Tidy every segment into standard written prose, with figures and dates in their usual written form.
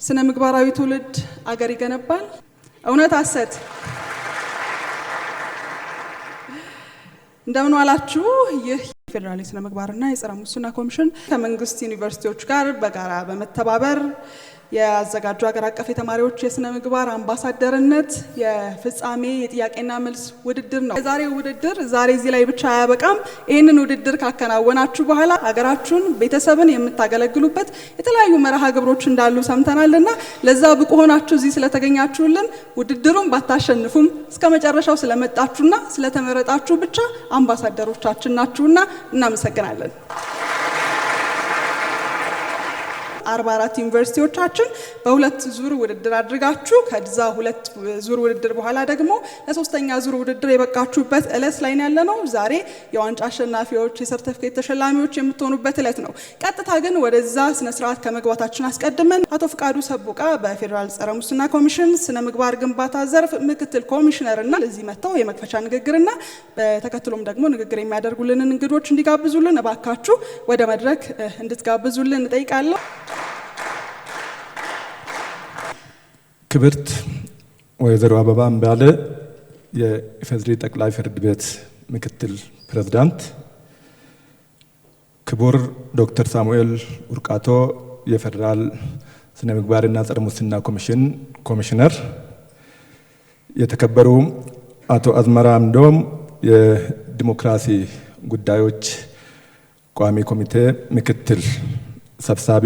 ስነ ምግባራዊ ትውልድ አገር ይገነባል። እውነት ሐሰት? እንደምን ዋላችሁ። ይህ ፌደራል የስነ ምግባርና የጸረ ሙስና ኮሚሽን ከመንግስት ዩኒቨርሲቲዎች ጋር በጋራ በመተባበር ያዘጋጁ ሀገር አቀፍ የተማሪዎች የስነ ምግባር አምባሳደርነት የፍጻሜ የጥያቄና መልስ ውድድር ነው። የዛሬው ውድድር ዛሬ እዚህ ላይ ብቻ አያበቃም። ይህንን ውድድር ካከናወናችሁ በኋላ ሀገራችሁን፣ ቤተሰብን የምታገለግሉበት የተለያዩ መርሃ ግብሮች እንዳሉ ሰምተናልና ለዛ ብቁ ሆናችሁ እዚህ ስለተገኛችሁልን ውድድሩን ባታሸንፉም እስከ መጨረሻው ስለመጣችሁና ስለተመረጣችሁ ብቻ አምባሳደሮቻችን ናችሁና እናመሰግናለን። 44 ዩኒቨርሲቲዎቻችን በሁለት ዙር ውድድር አድርጋችሁ ከዛ ሁለት ዙር ውድድር በኋላ ደግሞ ለሶስተኛ ዙር ውድድር የበቃችሁበት ዕለት ላይ ያለነው። ዛሬ የዋንጫ አሸናፊዎች የሰርቲፊኬት ተሸላሚዎች የምትሆኑበት ዕለት ነው። ቀጥታ ግን ወደዛ ስነ ስርዓት ከመግባታችን አስቀድመን አቶ ፍቃዱ ሰቦቃ በፌደራል ጸረ ሙስና ኮሚሽን ስነ ምግባር ግንባታ ዘርፍ ምክትል ኮሚሽነርና ለዚህ መጥተው የመክፈቻ ንግግርና በተከትሎም ደግሞ ንግግር የሚያደርጉልንን እንግዶች እንዲጋብዙልን እባካችሁ ወደ መድረክ እንድትጋብዙልን እንጠይቃለሁ። ክብርት ወይዘሮ አበባ አምባለ የኢፌዴሪ ጠቅላይ ፍርድ ቤት ምክትል ፕሬዝዳንት፣ ክቡር ዶክተር ሳሙኤል ኡርቃቶ የፌደራል ስነ ምግባርና ጸረ ሙስና ኮሚሽን ኮሚሽነር፣ የተከበሩ አቶ አዝመራ አምዶም የዲሞክራሲ ጉዳዮች ቋሚ ኮሚቴ ምክትል ሰብሳቢ፣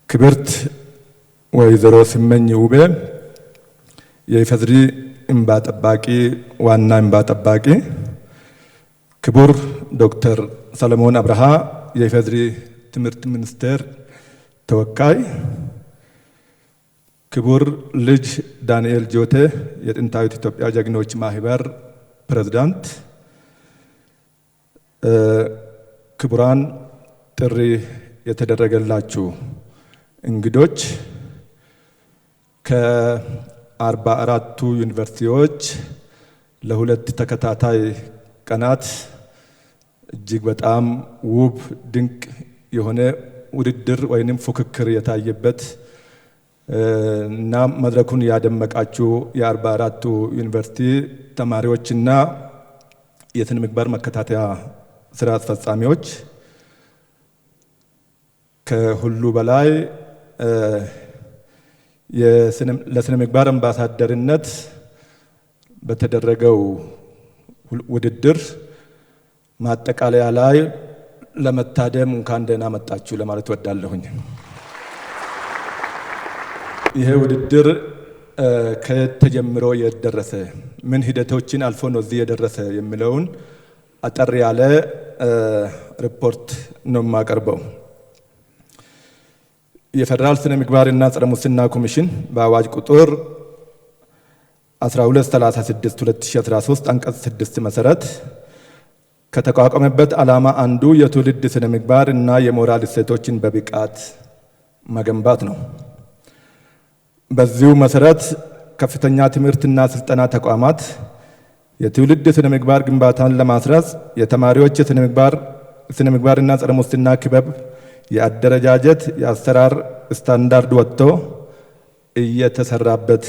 ክብርት ወይዘሮ ስመኝ ውቤ የኢፌዴሪ እንባ ጠባቂ ዋና እንባ ጠባቂ፣ ክቡር ዶክተር ሰለሞን አብርሃ የኢፌዴሪ ትምህርት ሚኒስቴር ተወካይ፣ ክቡር ልጅ ዳንኤል ጆቴ የጥንታዊት ኢትዮጵያ ጀግኖች ማህበር ፕሬዝዳንት፣ ክቡራን ጥሪ የተደረገላችሁ እንግዶች፣ ከ44ቱ ዩኒቨርሲቲዎች ለሁለት ተከታታይ ቀናት እጅግ በጣም ውብ ድንቅ የሆነ ውድድር ወይንም ፉክክር የታየበት እና መድረኩን ያደመቃችሁ የ44ቱ ዩኒቨርሲቲ ተማሪዎችና የስነ ምግባር መከታተያ ስራ አስፈጻሚዎች፣ ከሁሉ በላይ ለስነ ምግባር አምባሳደርነት በተደረገው ውድድር ማጠቃለያ ላይ ለመታደም እንኳን ደህና መጣችሁ ለማለት ወዳለሁኝ። ይሄ ውድድር ከየት ተጀምሮ የት ደረሰ፣ ምን ሂደቶችን አልፎ ነው እዚህ የደረሰ የሚለውን አጠር ያለ ሪፖርት ነው የማቀርበው። የፌደራል ስነ ምግባርና ጸረ ሙስና ኮሚሽን በአዋጅ ቁጥር 1236/2013 አንቀጽ 6 መሰረት ከተቋቋመበት ዓላማ አንዱ የትውልድ ስነ ምግባር እና የሞራል እሴቶችን በብቃት መገንባት ነው። በዚሁ መሰረት ከፍተኛ ትምህርትና ስልጠና ተቋማት የትውልድ ስነ ምግባር ግንባታን ለማስረጽ የተማሪዎች ስነ ምግባርና ጸረ ሙስና ክበብ የአደረጃጀት የአሰራር ስታንዳርድ ወጥቶ እየተሰራበት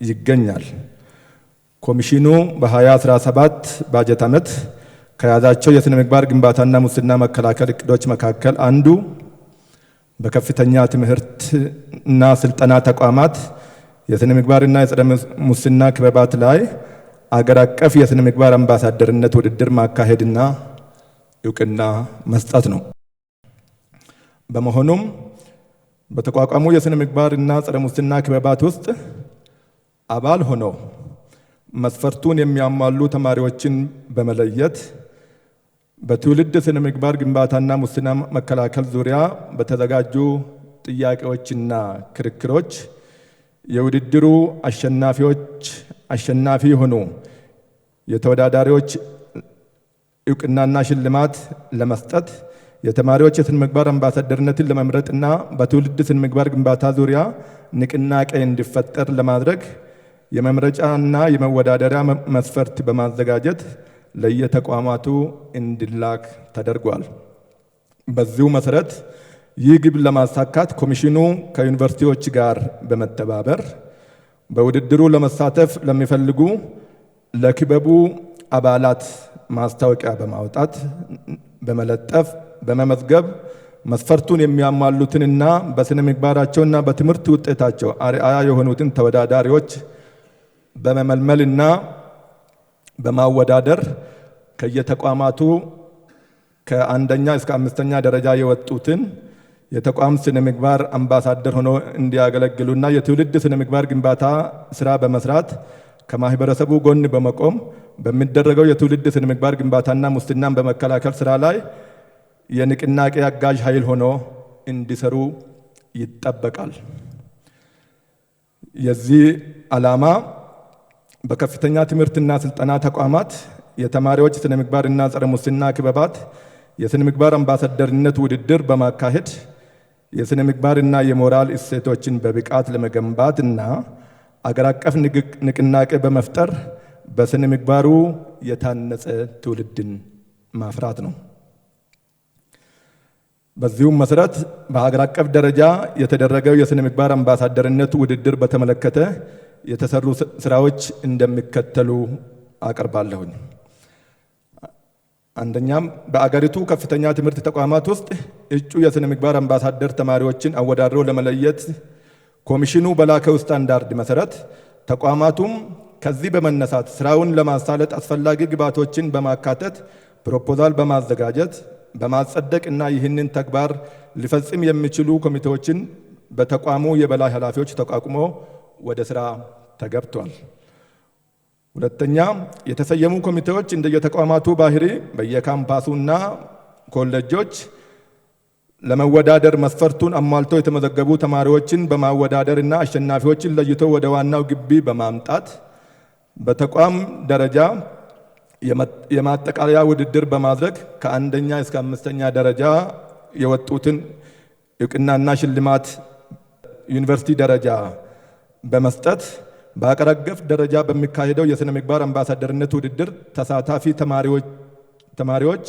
ይገኛል። ኮሚሽኑ በ2017 ባጀት ዓመት ከያዛቸው የስነ ምግባር ግንባታና ሙስና መከላከል እቅዶች መካከል አንዱ በከፍተኛ ትምህርትና ስልጠና ተቋማት የስነ ምግባርና የጸረ ሙስና ክበባት ላይ አገር አቀፍ የስነ ምግባር አምባሳደርነት ውድድር ማካሄድና እውቅና መስጠት ነው። በመሆኑም በተቋቋሙ የስነ ምግባርና ጸረ ሙስና ክበባት ውስጥ አባል ሆነው መስፈርቱን የሚያሟሉ ተማሪዎችን በመለየት በትውልድ ስነ ምግባር ግንባታና ሙስና መከላከል ዙሪያ በተዘጋጁ ጥያቄዎችና ክርክሮች የውድድሩ አሸናፊ የሆኑ የተወዳዳሪዎች እውቅናና ሽልማት ለመስጠት የተማሪዎች የስነ ምግባር አምባሳደርነትን ለመምረጥና በትውልድ ስነ ምግባር ግንባታ ዙሪያ ንቅናቄ እንዲፈጠር ለማድረግ የመምረጫና የመወዳደሪያ መስፈርት በማዘጋጀት ለየተቋማቱ እንዲላክ ተደርጓል። በዚሁ መሰረት ይህ ግብ ለማሳካት ኮሚሽኑ ከዩኒቨርሲቲዎች ጋር በመተባበር በውድድሩ ለመሳተፍ ለሚፈልጉ ለክበቡ አባላት ማስታወቂያ በማውጣት በመለጠፍ በመመዝገብ መስፈርቱን የሚያሟሉትንና በስነ ምግባራቸውና በትምህርት ውጤታቸው አርአያ የሆኑትን ተወዳዳሪዎች በመመልመልና በማወዳደር ከየተቋማቱ ከአንደኛ እስከ አምስተኛ ደረጃ የወጡትን የተቋም ስነ ምግባር አምባሳደር ሆኖ እንዲያገለግሉና የትውልድ ስነ ምግባር ግንባታ ስራ በመስራት ከማህበረሰቡ ጎን በመቆም በሚደረገው የትውልድ ስነ ምግባር ግንባታና ሙስናን በመከላከል ስራ ላይ የንቅናቄ አጋዥ ኃይል ሆኖ እንዲሰሩ ይጠበቃል። የዚህ ዓላማ በከፍተኛ ትምህርትና ስልጠና ተቋማት የተማሪዎች ስነ ምግባርና ጸረ ሙስና ክበባት የስነ ምግባር አምባሳደርነት ውድድር በማካሄድ የስነ ምግባርና የሞራል እሴቶችን በብቃት ለመገንባትና አገር አቀፍ ንቅናቄ በመፍጠር በስነ ምግባሩ የታነጸ ትውልድን ማፍራት ነው። በዚሁም መሰረት በሀገር አቀፍ ደረጃ የተደረገው የስነ ምግባር አምባሳደርነት ውድድር በተመለከተ የተሰሩ ስራዎች እንደሚከተሉ አቀርባለሁኝ። አንደኛም በአገሪቱ ከፍተኛ ትምህርት ተቋማት ውስጥ እጩ የስነ ምግባር አምባሳደር ተማሪዎችን አወዳድሮ ለመለየት ኮሚሽኑ በላከው ስታንዳርድ መሰረት ተቋማቱም ከዚህ በመነሳት ስራውን ለማሳለጥ አስፈላጊ ግብዓቶችን በማካተት ፕሮፖዛል በማዘጋጀት በማጸደቅ እና ይህንን ተግባር ሊፈጽም የሚችሉ ኮሚቴዎችን በተቋሙ የበላይ ኃላፊዎች ተቋቁሞ ወደ ስራ ተገብቷል። ሁለተኛ የተሰየሙ ኮሚቴዎች እንደየተቋማቱ ባህሪ በየካምፓሱና ኮሌጆች ለመወዳደር መስፈርቱን አሟልተው የተመዘገቡ ተማሪዎችን በማወዳደር እና አሸናፊዎችን ለይቶ ወደ ዋናው ግቢ በማምጣት በተቋም ደረጃ የማጠቃለያ ውድድር በማድረግ ከአንደኛ እስከ አምስተኛ ደረጃ የወጡትን እውቅናና ሽልማት ዩኒቨርሲቲ ደረጃ በመስጠት በአገር አቀፍ ደረጃ በሚካሄደው የስነ ምግባር አምባሳደርነት ውድድር ተሳታፊ ተማሪዎች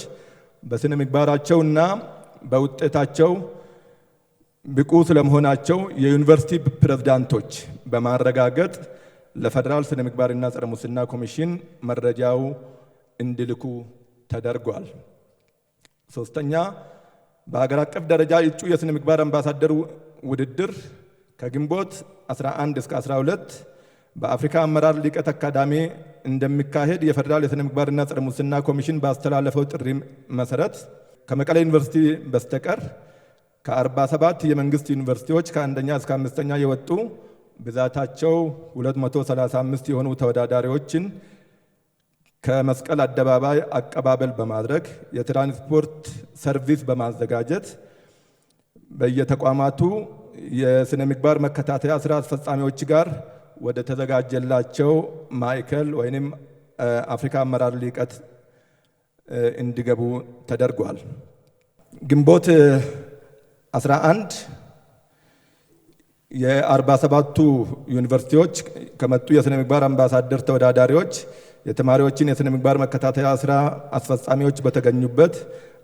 በስነ ምግባራቸውና በውጤታቸው ብቁ ስለመሆናቸው የዩኒቨርሲቲ ፕሬዝዳንቶች በማረጋገጥ ለፌደራል ስነ ምግባርና ጸረ ሙስና ኮሚሽን መረጃው እንዲልኩ ተደርጓል። ሶስተኛ በሀገር አቀፍ ደረጃ እጩ የስነ ምግባር አምባሳደር ውድድር ከግንቦት 11 እስከ 12 በአፍሪካ አመራር ሊቀት አካዳሚ እንደሚካሄድ የፌደራል የስነ ምግባርና ጸረ ሙስና ኮሚሽን ባስተላለፈው ጥሪ መሰረት ከመቀሌ ዩኒቨርሲቲ በስተቀር ከ47 የመንግስት ዩኒቨርሲቲዎች ከአንደኛ እስከ አምስተኛ የወጡ ብዛታቸው 235 የሆኑ ተወዳዳሪዎችን ከመስቀል አደባባይ አቀባበል በማድረግ የትራንስፖርት ሰርቪስ በማዘጋጀት በየተቋማቱ የስነ ምግባር መከታተያ ስራ አስፈጻሚዎች ጋር ወደ ተዘጋጀላቸው ማዕከል ወይንም አፍሪካ አመራር ሊቀት እንዲገቡ ተደርጓል። ግንቦት 11 የ47ቱ ዩኒቨርሲቲዎች ከመጡ የስነ ምግባር አምባሳደር ተወዳዳሪዎች የተማሪዎችን የስነ ምግባር መከታተያ ስራ አስፈጻሚዎች በተገኙበት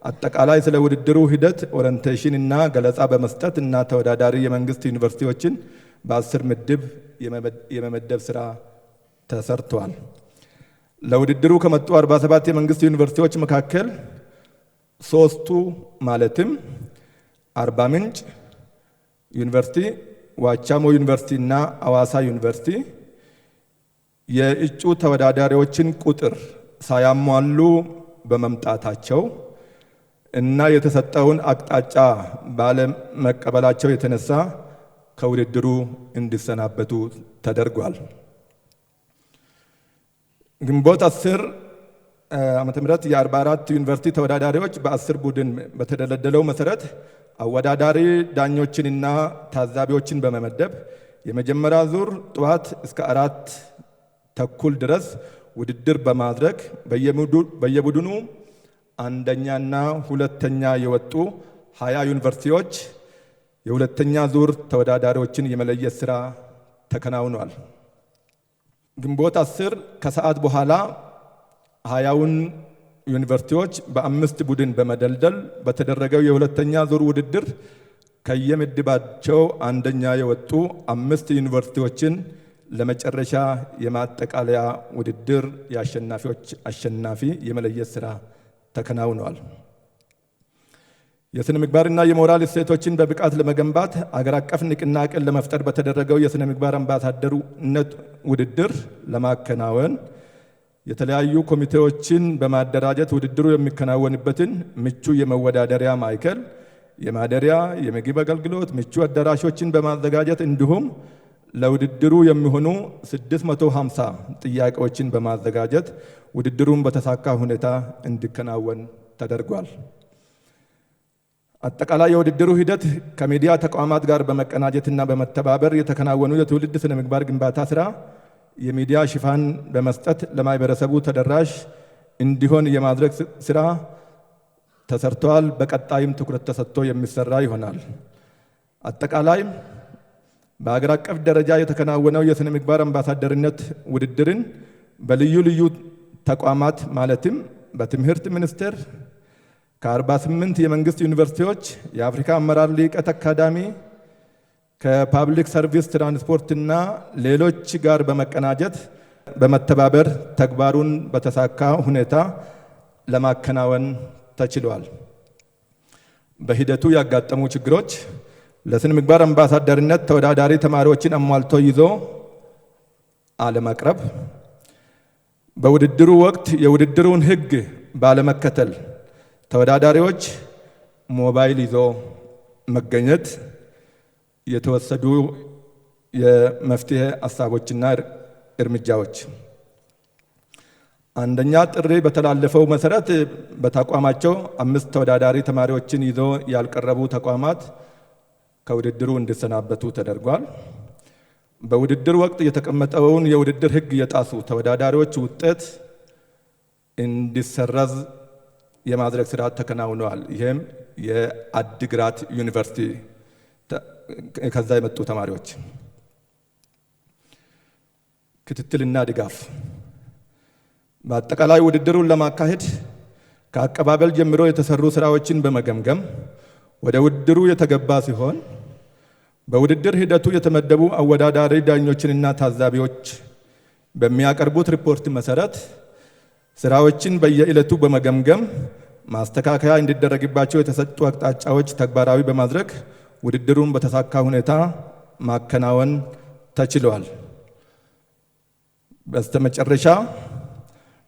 አጠቃላይ ስለ ውድድሩ ሂደት ኦሪንቴሽን እና ገለጻ በመስጠት እና ተወዳዳሪ የመንግስት ዩኒቨርሲቲዎችን በ10 ምድብ የመመደብ ስራ ተሰርቷል። ለውድድሩ ከመጡ 47 የመንግስት ዩኒቨርሲቲዎች መካከል ሶስቱ ማለትም አርባ ምንጭ ዩኒቨርሲቲ፣ ዋቻሞ ዩኒቨርሲቲ እና አዋሳ ዩኒቨርሲቲ የእጩ ተወዳዳሪዎችን ቁጥር ሳያሟሉ በመምጣታቸው እና የተሰጠውን አቅጣጫ ባለመቀበላቸው የተነሳ ከውድድሩ እንዲሰናበቱ ተደርጓል። ግንቦት 10 ዓመተ ምህረት የ44 ዩኒቨርሲቲ ተወዳዳሪዎች በ10 ቡድን በተደለደለው መሰረት አወዳዳሪ ዳኞችንና ታዛቢዎችን በመመደብ የመጀመሪያ ዙር ጠዋት እስከ 4:30 ድረስ ውድድር በማድረግ በየቡድኑ አንደኛና ሁለተኛ የወጡ 20 ዩኒቨርሲቲዎች የሁለተኛ ዙር ተወዳዳሪዎችን የመለየት ስራ ተከናውኗል። ግንቦት 10 ከሰዓት በኋላ 20ውን ዩኒቨርሲቲዎች በ5 ቡድን በመደልደል በተደረገው የሁለተኛ ዙር ውድድር ከየምድባቸው አንደኛ የወጡ 5 ዩኒቨርሲቲዎችን ለመጨረሻ የማጠቃለያ ውድድር የአሸናፊዎች አሸናፊ የመለየት ስራ ተከናውኗል። የስነ ምግባርና የሞራል እሴቶችን በብቃት ለመገንባት አገር አቀፍ ንቅናቄን ለመፍጠር በተደረገው የስነ ምግባር አምባሳደርነት ውድድር ለማከናወን የተለያዩ ኮሚቴዎችን በማደራጀት ውድድሩ የሚከናወንበትን ምቹ የመወዳደሪያ ማዕከል፣ የማደሪያ፣ የምግብ አገልግሎት፣ ምቹ አዳራሾችን በማዘጋጀት እንዲሁም ለውድድሩ የሚሆኑ 650 ጥያቄዎችን በማዘጋጀት ውድድሩን በተሳካ ሁኔታ እንዲከናወን ተደርጓል። አጠቃላይ የውድድሩ ሂደት ከሚዲያ ተቋማት ጋር በመቀናጀትና በመተባበር የተከናወኑ የትውልድ ስነ ምግባር ግንባታ ስራ የሚዲያ ሽፋን በመስጠት ለማህበረሰቡ ተደራሽ እንዲሆን የማድረግ ስራ ተሰርተዋል። በቀጣይም ትኩረት ተሰጥቶ የሚሰራ ይሆናል። አጠቃላይ በአገር አቀፍ ደረጃ የተከናወነው የስነ ምግባር አምባሳደርነት ውድድርን በልዩ ልዩ ተቋማት ማለትም በትምህርት ሚኒስቴር ከ48 የመንግስት ዩኒቨርሲቲዎች፣ የአፍሪካ አመራር ልዕቀት አካዳሚ፣ ከፓብሊክ ሰርቪስ ትራንስፖርትና ሌሎች ጋር በመቀናጀት በመተባበር ተግባሩን በተሳካ ሁኔታ ለማከናወን ተችሏል። በሂደቱ ያጋጠሙ ችግሮች ለስነ ምግባር አምባሳደርነት ተወዳዳሪ ተማሪዎችን አሟልቶ ይዞ አለመቅረብ፣ በውድድሩ ወቅት የውድድሩን ሕግ ባለመከተል ተወዳዳሪዎች ሞባይል ይዞ መገኘት፣ የተወሰዱ የመፍትሄ ሀሳቦችና እርምጃዎች። አንደኛ፣ ጥሪ በተላለፈው መሰረት በተቋማቸው 5 ተወዳዳሪ ተማሪዎችን ይዞ ያልቀረቡ ተቋማት ከውድድሩ እንዲሰናበቱ ተደርጓል። በውድድር ወቅት የተቀመጠውን የውድድር ሕግ የጣሱ ተወዳዳሪዎች ውጤት እንዲሰረዝ የማድረግ ስራ ተከናውነዋል። ይህም የአዲግራት ዩኒቨርሲቲ ከዛ የመጡ ተማሪዎች ክትትልና ድጋፍ። በአጠቃላይ ውድድሩን ለማካሄድ ከአቀባበል ጀምሮ የተሰሩ ስራዎችን በመገምገም ወደ ውድድሩ የተገባ ሲሆን በውድድር ሂደቱ የተመደቡ አወዳዳሪ ዳኞችንና ታዛቢዎች በሚያቀርቡት ሪፖርት መሰረት ስራዎችን በየዕለቱ በመገምገም ማስተካከያ እንዲደረግባቸው የተሰጡ አቅጣጫዎች ተግባራዊ በማድረግ ውድድሩን በተሳካ ሁኔታ ማከናወን ተችሏል። በስተመጨረሻ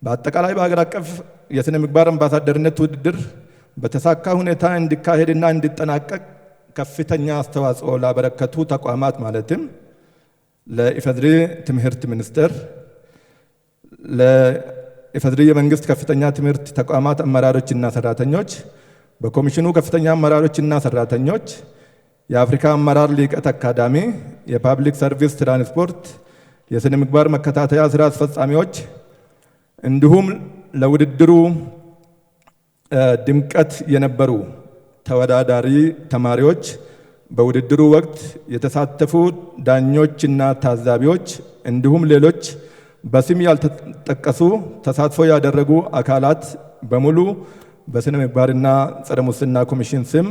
በአጠቃላይ በሀገር አቀፍ የስነ ምግባር አምባሳደርነት ውድድር በተሳካ ሁኔታ እንዲካሄድና እንዲጠናቀቅ ከፍተኛ አስተዋጽኦ ላበረከቱ ተቋማት ማለትም ለኢፌዴሪ ትምህርት ሚኒስቴር፣ ለኢፌዴሪ የመንግስት ከፍተኛ ትምህርት ተቋማት አመራሮችና ሰራተኞች፣ በኮሚሽኑ ከፍተኛ አመራሮችና ሰራተኞች፣ የአፍሪካ አመራር ልዕቀት አካዳሚ፣ የፓብሊክ ሰርቪስ ትራንስፖርት፣ የስነ ምግባር መከታተያ ስራ አስፈጻሚዎች እንዲሁም ለውድድሩ ድምቀት የነበሩ ተወዳዳሪ ተማሪዎች፣ በውድድሩ ወቅት የተሳተፉ ዳኞችና ታዛቢዎች እንዲሁም ሌሎች በስም ያልተጠቀሱ ተሳትፎ ያደረጉ አካላት በሙሉ በስነ ምግባርና ጸረ ሙስና ኮሚሽን ስም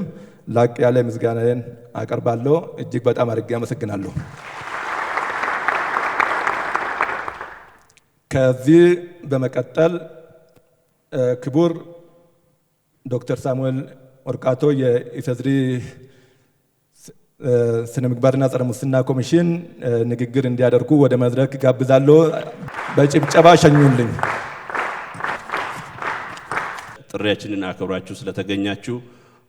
ላቅ ያለ ምስጋናዬን አቀርባለሁ። እጅግ በጣም አድርጌ አመሰግናለሁ። ከዚህ በመቀጠል ክቡር ዶክተር ሳሙኤል ወርቃቶ የኢፌዴሪ ስነ ምግባርና ጸረ ሙስና ኮሚሽን ንግግር እንዲያደርጉ ወደ መድረክ ጋብዛለሁ። በጭብጨባ ሸኙልኝ። ጥሪያችንን አክብራችሁ ስለተገኛችሁ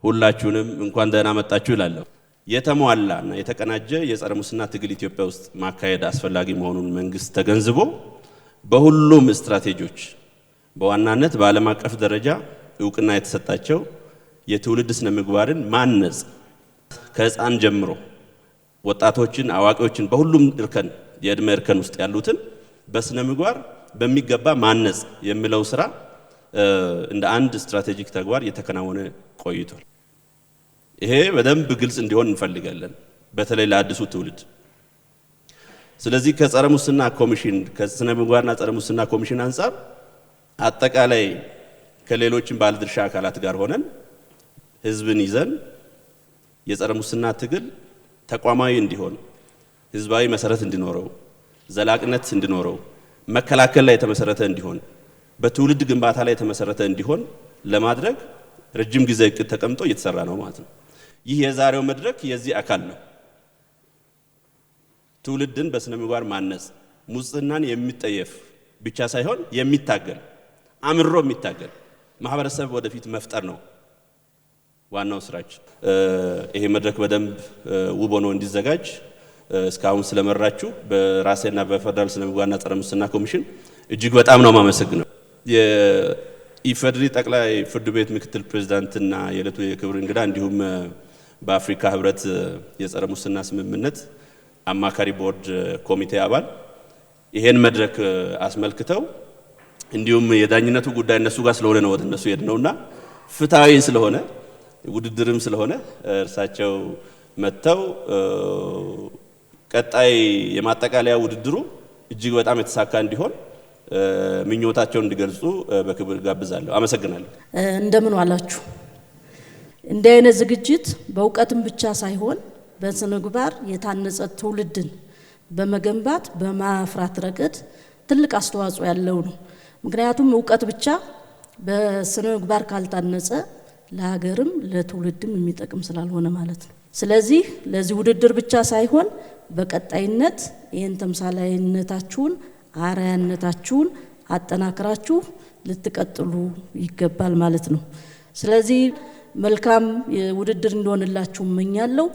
ሁላችሁንም እንኳን ደህና መጣችሁ እላለሁ። የተሟላና የተቀናጀ የጸረ ሙስና ትግል ኢትዮጵያ ውስጥ ማካሄድ አስፈላጊ መሆኑን መንግስት ተገንዝቦ በሁሉም ስትራቴጂዎች በዋናነት በዓለም አቀፍ ደረጃ እውቅና የተሰጣቸው የትውልድ ስነ ምግባርን ማነጽ ከህፃን ጀምሮ ወጣቶችን፣ አዋቂዎችን በሁሉም እርከን የእድሜ እርከን ውስጥ ያሉትን በስነ ምግባር በሚገባ ማነጽ የሚለው ስራ እንደ አንድ ስትራቴጂክ ተግባር የተከናወነ ቆይቷል። ይሄ በደንብ ግልጽ እንዲሆን እንፈልጋለን፣ በተለይ ለአዲሱ ትውልድ። ስለዚህ ከጸረ ሙስና ኮሚሽን ከስነ ምግባርና ጸረ ሙስና ኮሚሽን አንፃር አጠቃላይ ከሌሎችን ባለድርሻ አካላት ጋር ሆነን ህዝብን ይዘን የጸረ ሙስና ትግል ተቋማዊ እንዲሆን፣ ህዝባዊ መሰረት እንዲኖረው፣ ዘላቂነት እንዲኖረው፣ መከላከል ላይ የተመሰረተ እንዲሆን፣ በትውልድ ግንባታ ላይ የተመሰረተ እንዲሆን ለማድረግ ረጅም ጊዜ እቅድ ተቀምጦ እየተሰራ ነው ማለት ነው። ይህ የዛሬው መድረክ የዚህ አካል ነው። ትውልድን በስነ ምግባር ማነጽ፣ ሙስናን የሚጠየፍ ብቻ ሳይሆን የሚታገል አምሮ የሚታገል ማህበረሰብ ወደፊት መፍጠር ነው ዋናው ስራችን። ይሄ መድረክ በደንብ ውብ ሆኖ እንዲዘጋጅ እስካሁን ስለመራችሁ በራሴና በፌደራል ስነ ምግባርና ጸረ ሙስና ኮሚሽን እጅግ በጣም ነው የማመሰግነው። የኢፌዴሪ ጠቅላይ ፍርድ ቤት ምክትል ፕሬዝዳንትና የዕለቱ የክብር እንግዳ እንዲሁም በአፍሪካ ህብረት የጸረ ሙስና ስምምነት አማካሪ ቦርድ ኮሚቴ አባል ይሄን መድረክ አስመልክተው እንዲሁም የዳኝነቱ ጉዳይ እነሱ ጋር ስለሆነ ነው ወደ እነሱ ሄድነውና ፍትሃዊ ስለሆነ ውድድርም ስለሆነ እርሳቸው መተው ቀጣይ የማጠቃለያ ውድድሩ እጅግ በጣም የተሳካ እንዲሆን ምኞታቸውን እንዲገልጹ በክብር ጋብዛለሁ። አመሰግናለሁ። እንደምን ዋላችሁ። እንዲህ አይነት ዝግጅት በእውቀትም ብቻ ሳይሆን በስነ ምግባር የታነጸ ትውልድን በመገንባት በማፍራት ረገድ ትልቅ አስተዋጽኦ ያለው ነው። ምክንያቱም እውቀት ብቻ በስነ ምግባር ካልታነጸ ለሀገርም ለትውልድም የሚጠቅም ስላልሆነ ማለት ነው። ስለዚህ ለዚህ ውድድር ብቻ ሳይሆን በቀጣይነት ይህን ተምሳሌነታችሁን አርአያነታችሁን አጠናክራችሁ ልትቀጥሉ ይገባል ማለት ነው። ስለዚህ መልካም ውድድር እንደሆነላችሁ እመኛለሁ።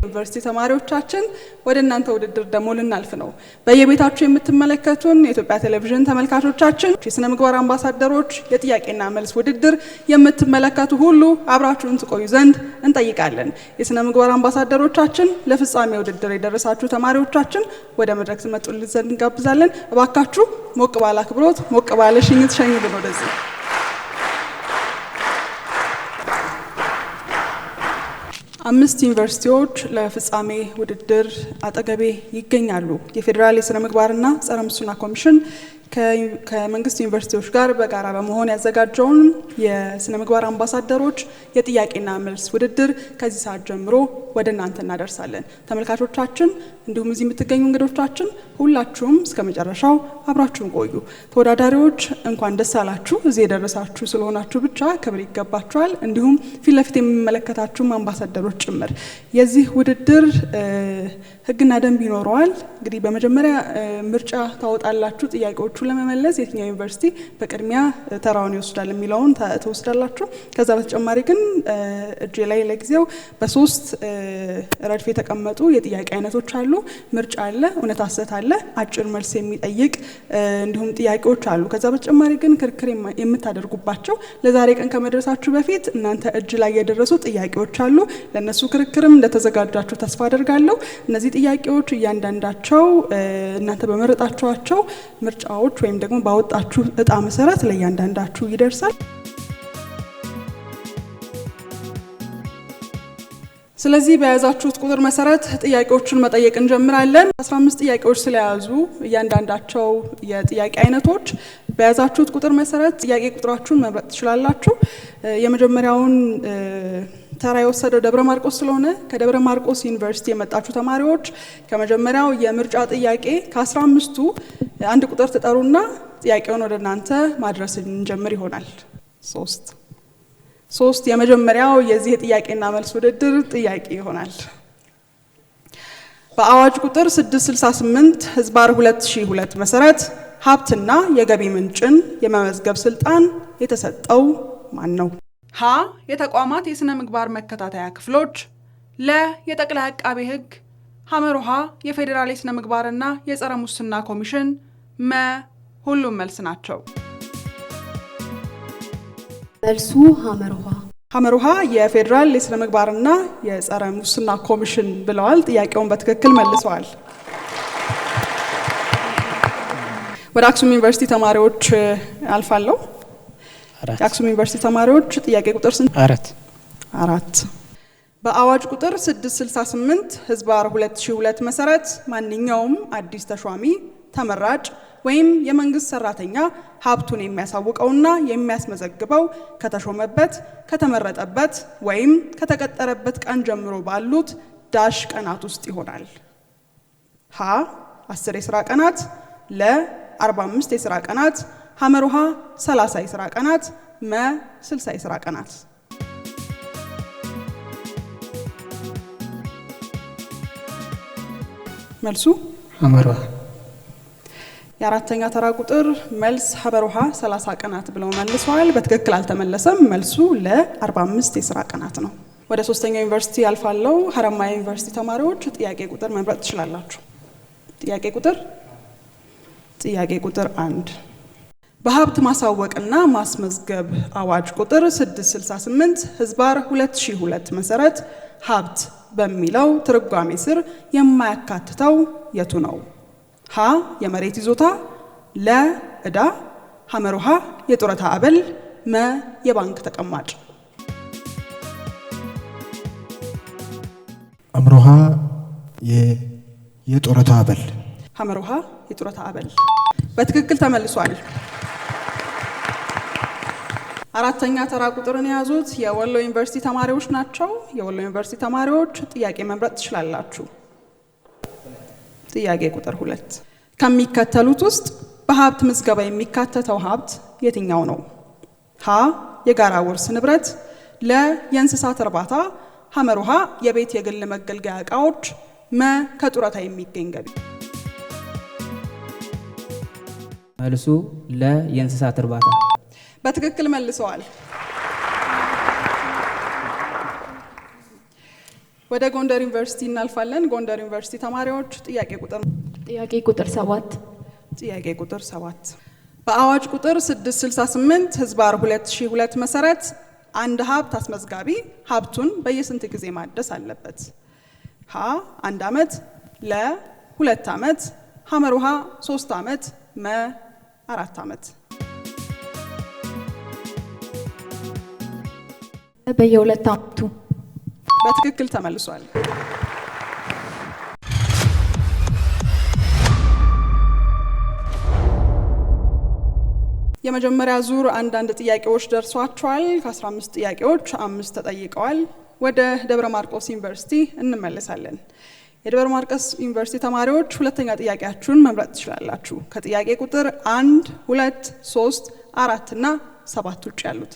ዩኒቨርሲቲ ተማሪዎቻችን ወደ እናንተ ውድድር ደግሞ ልናልፍ ነው። በየቤታችሁ የምትመለከቱን የኢትዮጵያ ቴሌቪዥን ተመልካቾቻችን፣ የስነ ምግባር አምባሳደሮች የጥያቄና መልስ ውድድር የምትመለከቱ ሁሉ አብራችሁን ትቆዩ ዘንድ እንጠይቃለን። የስነ ምግባር አምባሳደሮቻችን ለፍጻሜ ውድድር የደረሳችሁ ተማሪዎቻችን ወደ መድረክ ትመጡልን ዘንድ እንጋብዛለን። እባካችሁ ሞቅ ባለ አክብሮት ሞቅ ባለ ሽኝት ሸኙልን ወደዚህ። 5 ዩኒቨርሲቲዎች ለፍጻሜ ውድድር አጠገቤ ይገኛሉ። የፌዴራል የስነ ምግባርና ጸረ ሙስና ኮሚሽን ከመንግስት ዩኒቨርሲቲዎች ጋር በጋራ በመሆን ያዘጋጀውን የስነ ምግባር አምባሳደሮች የጥያቄና መልስ ውድድር ከዚህ ሰዓት ጀምሮ ወደ እናንተ እናደርሳለን። ተመልካቾቻችን እንዲሁም እዚህ የምትገኙ እንግዶቻችን ሁላችሁም እስከ መጨረሻው አብራችሁን ቆዩ። ተወዳዳሪዎች እንኳን ደስ አላችሁ። እዚህ የደረሳችሁ ስለሆናችሁ ብቻ ክብር ይገባችኋል። እንዲሁም ፊት ለፊት የሚመለከታችሁም አምባሳደሮች ጭምር። የዚህ ውድድር ህግና ደንብ ይኖረዋል። እንግዲህ በመጀመሪያ ምርጫ ታወጣላችሁ። ጥያቄዎቹ ለመመለስ የትኛው ዩኒቨርሲቲ በቅድሚያ ተራውን ይወስዳል የሚለውን ተወስዳላችሁ። ከዛ በተጨማሪ ግን እጄ ላይ ለጊዜው በ3 ረድፍ የተቀመጡ የጥያቄ አይነቶች አሉ። ምርጫ አለ፣ እውነት ሐሰት አለ፣ አጭር መልስ የሚጠይቅ እንዲሁም ጥያቄዎች አሉ። ከዛ በተጨማሪ ግን ክርክር የምታደርጉባቸው ለዛሬ ቀን ከመድረሳችሁ በፊት እናንተ እጅ ላይ የደረሱ ጥያቄዎች አሉ። ለነሱ ክርክርም እንደተዘጋጃችሁ ተስፋ አደርጋለሁ። እነዚህ ጥያቄዎች እያንዳንዳቸው እናንተ በመረጣችኋቸው ምርጫዎች ወይም ደግሞ ባወጣችሁ እጣ መሰረት ለእያንዳንዳችሁ ይደርሳል። ስለዚህ በያዛችሁት ቁጥር መሰረት ጥያቄዎችን መጠየቅ እንጀምራለን። 15 ጥያቄዎች ስለያዙ እያንዳንዳቸው የጥያቄ አይነቶች በያዛችሁት ቁጥር መሰረት ጥያቄ ቁጥራችሁን መምረጥ ትችላላችሁ። የመጀመሪያውን ተራ የወሰደው ደብረ ማርቆስ ስለሆነ ከደብረ ማርቆስ ዩኒቨርሲቲ የመጣችሁ ተማሪዎች ከመጀመሪያው የምርጫ ጥያቄ ከ15ቱ አንድ ቁጥር ትጠሩና ጥያቄውን ወደ እናንተ ማድረስ እንጀምር ይሆናል። 3 የመጀመሪያው የዚህ ጥያቄና መልስ ውድድር ጥያቄ ይሆናል። በአዋጅ ቁጥር 668 ህዝባር 2002 መሰረት ሀብትና የገቢ ምንጭን የመመዝገብ ስልጣን የተሰጠው ማን ነው? ሀ የተቋማት የስነ ምግባር መከታተያ ክፍሎች፣ ለ የጠቅላይ አቃቤ ህግ፣ ሐመሩሃ የፌዴራል የስነ ምግባርና የጸረ ሙስና ኮሚሽን፣ መ ሁሉም መልስ ናቸው። መልሱ ሐመሩሃ። ሐመሩሃ የፌዴራል የስነ ምግባርና የጸረ ሙስና ኮሚሽን ብለዋል። ጥያቄውን በትክክል መልሰዋል። ወደ አክሱም ዩኒቨርሲቲ ተማሪዎች አልፋለሁ። የአክሱም ዩኒቨርሲቲ ተማሪዎች ጥያቄ ቁጥር ስንት? 4 በአዋጅ ቁጥር 668 ህዝባር 2002 መሰረት ማንኛውም አዲስ ተሿሚ ተመራጭ ወይም የመንግስት ሰራተኛ ሀብቱን የሚያሳውቀውና የሚያስመዘግበው ከተሾመበት፣ ከተመረጠበት ወይም ከተቀጠረበት ቀን ጀምሮ ባሉት ዳሽ ቀናት ውስጥ ይሆናል። ሀ 10 የሥራ ቀናት፣ ለ 45 የሥራ ቀናት፣ ሐመሩሃ 30 የሥራ ቀናት፣ መ 60 የሥራ ቀናት። መልሱ ሐመሩሃ። የአራተኛ ተራ ቁጥር መልስ ሐመሩሃ 30 ቀናት ብለው መልሰዋል። በትክክል አልተመለሰም። መልሱ ለ45 የሥራ ቀናት ነው። ወደ ሶስተኛው ዩኒቨርሲቲ ያልፋለው። ሀረማያ ዩኒቨርሲቲ ተማሪዎች ጥያቄ ቁጥር መምረጥ ትችላላችሁ። ጥያቄ ቁጥር 1 በሀብት ማሳወቅና ማስመዝገብ አዋጅ ቁጥር 668 ህዝባር 2002 መሰረት ሀብት በሚለው ትርጓሜ ስር የማያካትተው የቱ ነው? ሀ የመሬት ይዞታ፣ ለ ዕዳ፣ ሐመሩሃ የጡረታ አበል፣ መ የባንክ ተቀማጭ። ሐመሩሃ የጡረታ አበል። ሐመሩሃ የጡረታ አበል በትክክል ተመልሷል። አራተኛ ተራ ቁጥርን የያዙት የወሎ ዩኒቨርሲቲ ተማሪዎች ናቸው። የወሎ ዩኒቨርሲቲ ተማሪዎች ጥያቄ መምረጥ ትችላላችሁ። ጥያቄ ቁጥር 2 ከሚከተሉት ውስጥ በሀብት ምዝገባ የሚካተተው ሀብት የትኛው ነው? ሀ የጋራ ውርስ ንብረት፣ ለ የእንስሳት እርባታ፣ ሐመሩሃ የቤት የግል መገልገያ ዕቃዎች፣ መ ከጡረታ የሚገኝ ገቢ። መልሱ ለ የእንስሳት እርባታ። በትክክል መልሰዋል። ወደ ጎንደር ዩኒቨርሲቲ እናልፋለን። ጎንደር ዩኒቨርሲቲ ተማሪዎች ጥያቄ ቁጥር 7 በአዋጅ ቁጥር 668 ህዝባር 2002 መሰረት አንድ ሀብት አስመዝጋቢ ሀብቱን በየስንት ጊዜ ማደስ አለበት? ሀ 1 ዓመት፣ ለ 2 ዓመት፣ ሐመሩሃ 3 ዓመት፣ መ 4 ዓመት። በየ2 ዓመቱ። በትክክል ተመልሷል። የመጀመሪያ ዙር አንዳንድ ጥያቄዎች ደርሷቸዋል። ከ15 ጥያቄዎች 5 ተጠይቀዋል። ወደ ደብረ ማርቆስ ዩኒቨርሲቲ እንመለሳለን። የደብረ ማርቆስ ዩኒቨርሲቲ ተማሪዎች ሁለተኛ ጥያቄያችሁን መምረጥ ትችላላችሁ። ከጥያቄ ቁጥር 1፣ 2፣ 3፣ 4 እና 7 ውጭ ያሉት።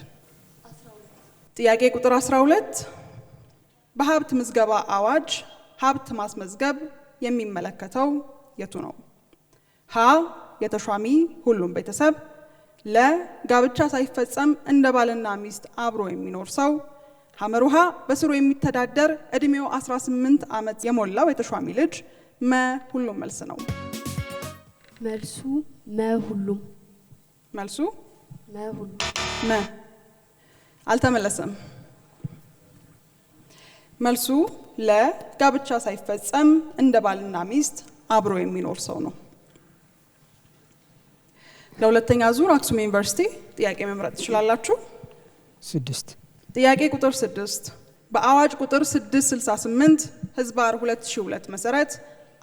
ጥያቄ ቁጥር 12 በሀብት ምዝገባ አዋጅ ሀብት ማስመዝገብ የሚመለከተው የቱ ነው? ሀ የተሿሚ ሁሉም ቤተሰብ፣ ለ ጋብቻ ሳይፈጸም እንደ ባልና ሚስት አብሮ የሚኖር ሰው፣ ሐመሩሃ በስሩ የሚተዳደር እድሜው 18 ዓመት የሞላው የተሿሚ ልጅ፣ መ ሁሉም መልስ ነው። መልሱ መ ሁሉም። መልሱ መ ሁሉም። መ አልተመለሰም። መልሱ ለጋብቻ ሳይፈጸም እንደ ባልና ሚስት አብሮ የሚኖር ሰው ነው። ለሁለተኛ ዙር አክሱም ዩኒቨርሲቲ ጥያቄ መምረጥ ትችላላችሁ። 6 ጥያቄ ቁጥር 6 በአዋጅ ቁጥር 668 ህዝባር 2002 መሰረት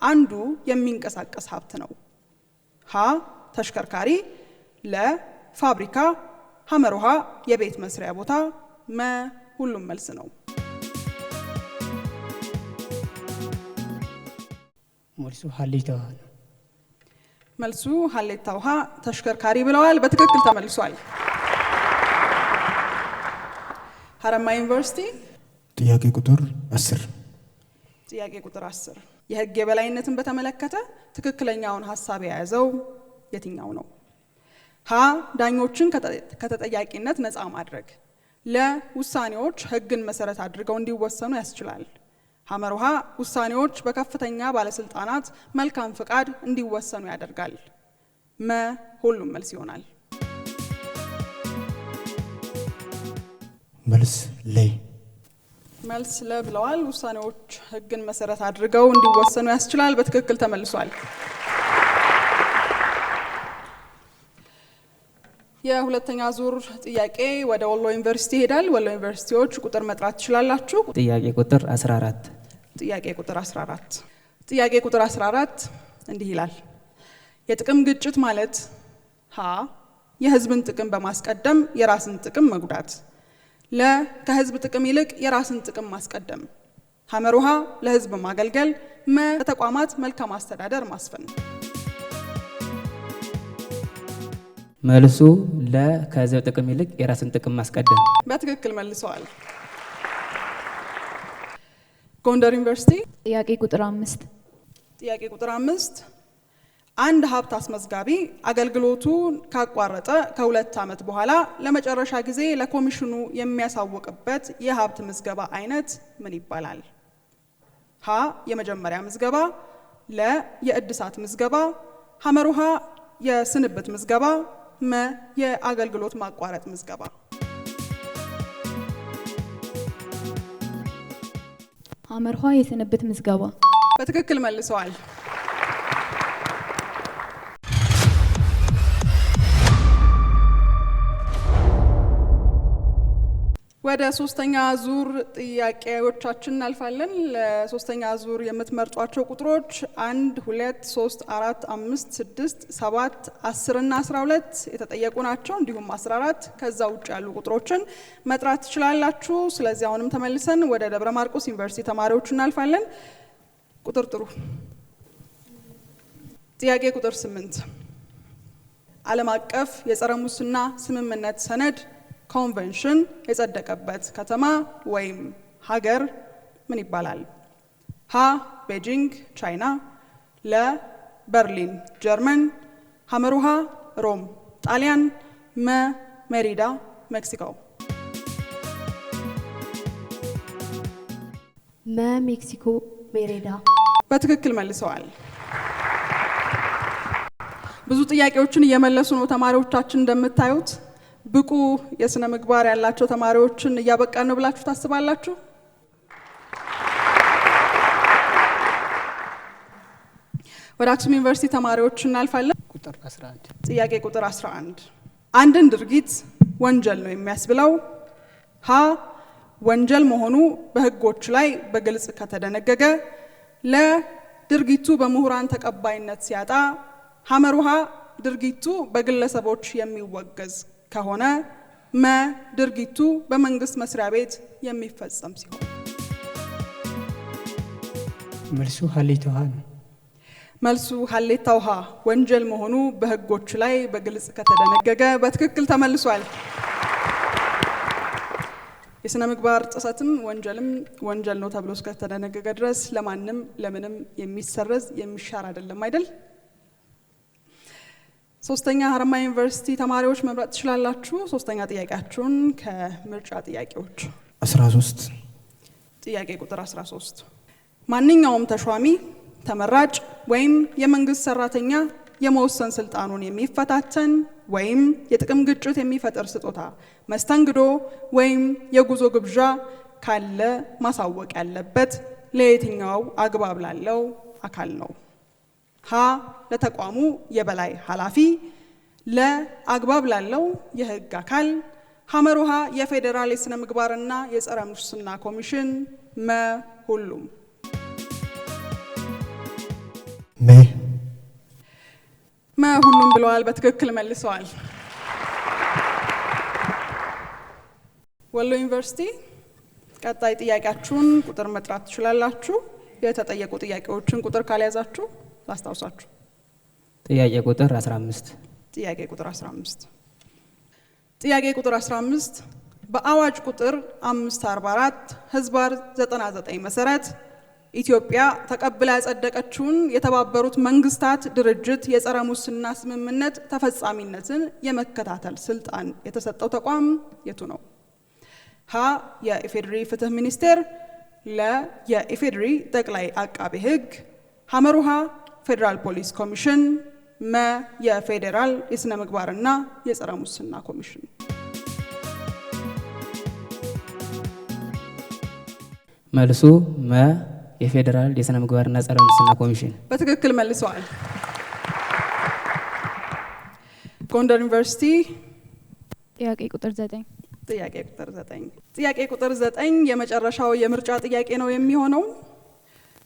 አንዱ የሚንቀሳቀስ ሀብት ነው። ሀ ተሽከርካሪ፣ ለ ፋብሪካ፣ ሐመሩሃ የቤት መስሪያ ቦታ፣ መ ሁሉም መልስ ነው። መልሱ ሀሌታ ውሃ ነው። መልሱ ሀሌታ ውሃ ተሽከርካሪ ብለዋል። በትክክል ተመልሷል። ሀረማያ ዩኒቨርሲቲ ጥያቄ ቁጥር 10 ጥያቄ ቁጥር 10 የህግ የበላይነትን በተመለከተ ትክክለኛውን ሀሳብ የያዘው የትኛው ነው? ሀ ዳኞችን ከተጠያቂነት ነፃ ማድረግ፣ ለ ውሳኔዎች ህግን መሰረት አድርገው እንዲወሰኑ ያስችላል፣ ሐመሩሃ ውሳኔዎች በከፍተኛ ባለስልጣናት መልካም ፍቃድ እንዲወሰኑ ያደርጋል፣ መ ሁሉም መልስ ይሆናል። መልስ ላይ መልስ ለ ብለዋል። ውሳኔዎች ህግን መሰረት አድርገው እንዲወሰኑ ያስችላል። በትክክል ተመልሷል። የሁለተኛ ዙር ጥያቄ ወደ ወሎ ዩኒቨርሲቲ ይሄዳል። ወሎ ዩኒቨርሲቲዎች ቁጥር መጥራት ትችላላችሁ። ጥያቄ ቁጥር 14 ጥያቄ ቁጥር 14 ጥያቄ ቁጥር 14 እንዲህ ይላል። የጥቅም ግጭት ማለት ሀ የህዝብን ጥቅም በማስቀደም የራስን ጥቅም መጉዳት፣ ለ ከህዝብ ጥቅም ይልቅ የራስን ጥቅም ማስቀደም፣ ሐመሩሃ ለህዝብ ማገልገል፣ መ ለተቋማት መልካም አስተዳደር ማስፈን። መልሱ ለ ከህዝብ ጥቅም ይልቅ የራስን ጥቅም ማስቀደም። በትክክል መልሰዋል። ጎንደር ዩኒቨርሲቲ ጥያቄ ቁጥር 5 ጥያቄ ቁጥር 5 አንድ ሀብት አስመዝጋቢ አገልግሎቱን ካቋረጠ ከ2 ዓመት በኋላ ለመጨረሻ ጊዜ ለኮሚሽኑ የሚያሳውቅበት የሀብት ምዝገባ አይነት ምን ይባላል? ሀ የመጀመሪያ ምዝገባ፣ ለ የእድሳት ምዝገባ፣ ሐመሩሃ የስንብት ምዝገባ፣ መ የአገልግሎት ማቋረጥ ምዝገባ። ሐመርሃ የስንብት ምዝገባ። በትክክል መልሰዋል። ወደ ሶስተኛ ዙር ጥያቄዎቻችን እናልፋለን። ለሶስተኛ ዙር የምትመርጧቸው ቁጥሮች 1 2 3 4 5 6 7 10 እና 12 የተጠየቁ ናቸው። እንዲሁም 14 ከዛ ውጭ ያሉ ቁጥሮችን መጥራት ትችላላችሁ። ስለዚህ አሁንም ተመልሰን ወደ ደብረ ማርቆስ ዩኒቨርሲቲ ተማሪዎች እናልፋለን። ቁጥር ጥሩ። ጥያቄ ቁጥር 8 ዓለም አቀፍ የጸረ ሙስና ስምምነት ሰነድ ኮንቬንሽን የጸደቀበት ከተማ ወይም ሀገር ምን ይባላል? ሀ ቤጂንግ ቻይና፣ ለ በርሊን ጀርመን፣ ሐመሩሃ ሮም ጣሊያን፣ መ ሜሪዳ ሜክሲኮ። መ ሜክሲኮ ሜሪዳ። በትክክል መልሰዋል። ብዙ ጥያቄዎችን እየመለሱ ነው ተማሪዎቻችን። እንደምታዩት ብቁ የስነ ምግባር ያላቸው ተማሪዎችን እያበቃን ነው ብላችሁ ታስባላችሁ? ወደ አክሱም ዩኒቨርሲቲ ተማሪዎች እናልፋለን። ቁጥር 11 ጥያቄ ቁጥር 11 አንድን ድርጊት ወንጀል ነው የሚያስብለው ሀ ወንጀል መሆኑ በህጎች ላይ በግልጽ ከተደነገገ፣ ለ ድርጊቱ በምሁራን ተቀባይነት ሲያጣ፣ ሐመሩሃ ድርጊቱ በግለሰቦች የሚወገዝ ከሆነ፣ መ ድርጊቱ በመንግስት መስሪያ ቤት የሚፈጸም ሲሆን። መልሱ ሀሌታ ውሃ ነው። መልሱ ሀሌታ ውሃ ወንጀል መሆኑ በህጎች ላይ በግልጽ ከተደነገገ በትክክል ተመልሷል። የስነ ምግባር ጥሰትም ወንጀልም ወንጀል ነው ተብሎ እስከተደነገገ ድረስ ለማንም ለምንም የሚሰረዝ የሚሻር አይደለም አይደል? ሶስተኛ ሀረማያ ዩኒቨርሲቲ ተማሪዎች መምረጥ ትችላላችሁ። ሶስተኛ ጥያቄያችሁን ከምርጫ ጥያቄዎች 13 ጥያቄ ቁጥር 13 ማንኛውም ተሿሚ ተመራጭ ወይም የመንግስት ሰራተኛ የመወሰን ስልጣኑን የሚፈታተን ወይም የጥቅም ግጭት የሚፈጥር ስጦታ፣ መስተንግዶ ወይም የጉዞ ግብዣ ካለ ማሳወቅ ያለበት ለየትኛው አግባብ ላለው አካል ነው? ሀ ለተቋሙ የበላይ ኃላፊ፣ ለ አግባብ ላለው የህግ አካል፣ ሐመሩሃ የፌዴራል የስነ ምግባርና የጸረ ሙስና ኮሚሽን፣ መ ሁሉም። መ ሁሉም ብለዋል። በትክክል መልሰዋል። ወሎ ዩኒቨርሲቲ ቀጣይ ጥያቄያችሁን ቁጥር መጥራት ትችላላችሁ። የተጠየቁ ጥያቄዎችን ቁጥር ካልያዛችሁ ላስታውሳችሁ። ጥያቄ ቁጥር 15 ጥያቄ ቁጥር 15 ጥያቄ ቁጥር 15 በአዋጅ ቁጥር 544 ህዝባር 99 መሰረት ኢትዮጵያ ተቀብላ ያጸደቀችውን የተባበሩት መንግስታት ድርጅት የጸረ ሙስና ስምምነት ተፈጻሚነትን የመከታተል ስልጣን የተሰጠው ተቋም የቱ ነው? ሀ የኢፌዴሪ ፍትህ ሚኒስቴር፣ ለ የኢፌዴሪ ጠቅላይ አቃቤ ህግ፣ ሐመሩሃ ፌዴራል ፖሊስ ኮሚሽን፣ መ የፌዴራል የስነ ምግባርና የጸረ ሙስና ኮሚሽን። መልሱ መ የፌዴራል የስነ ምግባርና ጸረ ሙስና ኮሚሽን። በትክክል መልሰዋል። ጎንደር ዩኒቨርሲቲ ጥያቄ ቁጥር 9 ጥያቄ ቁጥር 9 ጥያቄ ቁጥር 9 የመጨረሻው የምርጫ ጥያቄ ነው የሚሆነው።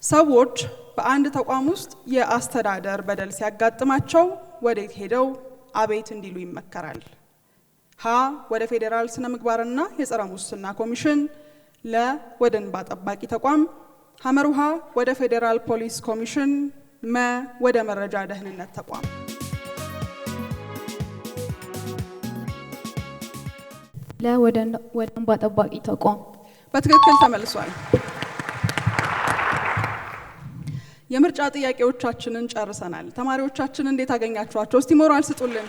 ሰዎች በአንድ ተቋም ውስጥ የአስተዳደር በደል ሲያጋጥማቸው ወዴት ሄደው አቤት እንዲሉ ይመከራል? ሀ ወደ ፌዴራል ስነ ምግባርና የጸረ ሙስና ኮሚሽን፣ ለ ወደ እንባ ጠባቂ ተቋም፣ ሐመሩሃ ወደ ፌዴራል ፖሊስ ኮሚሽን፣ መ ወደ መረጃ ደህንነት ተቋም። ለ ወደ እንባ ጠባቂ ተቋም። በትክክል ተመልሷል። የምርጫ ጥያቄዎቻችንን ጨርሰናል። ተማሪዎቻችን እንዴት አገኛችኋቸው? እስቲ ሞራል ስጡልን።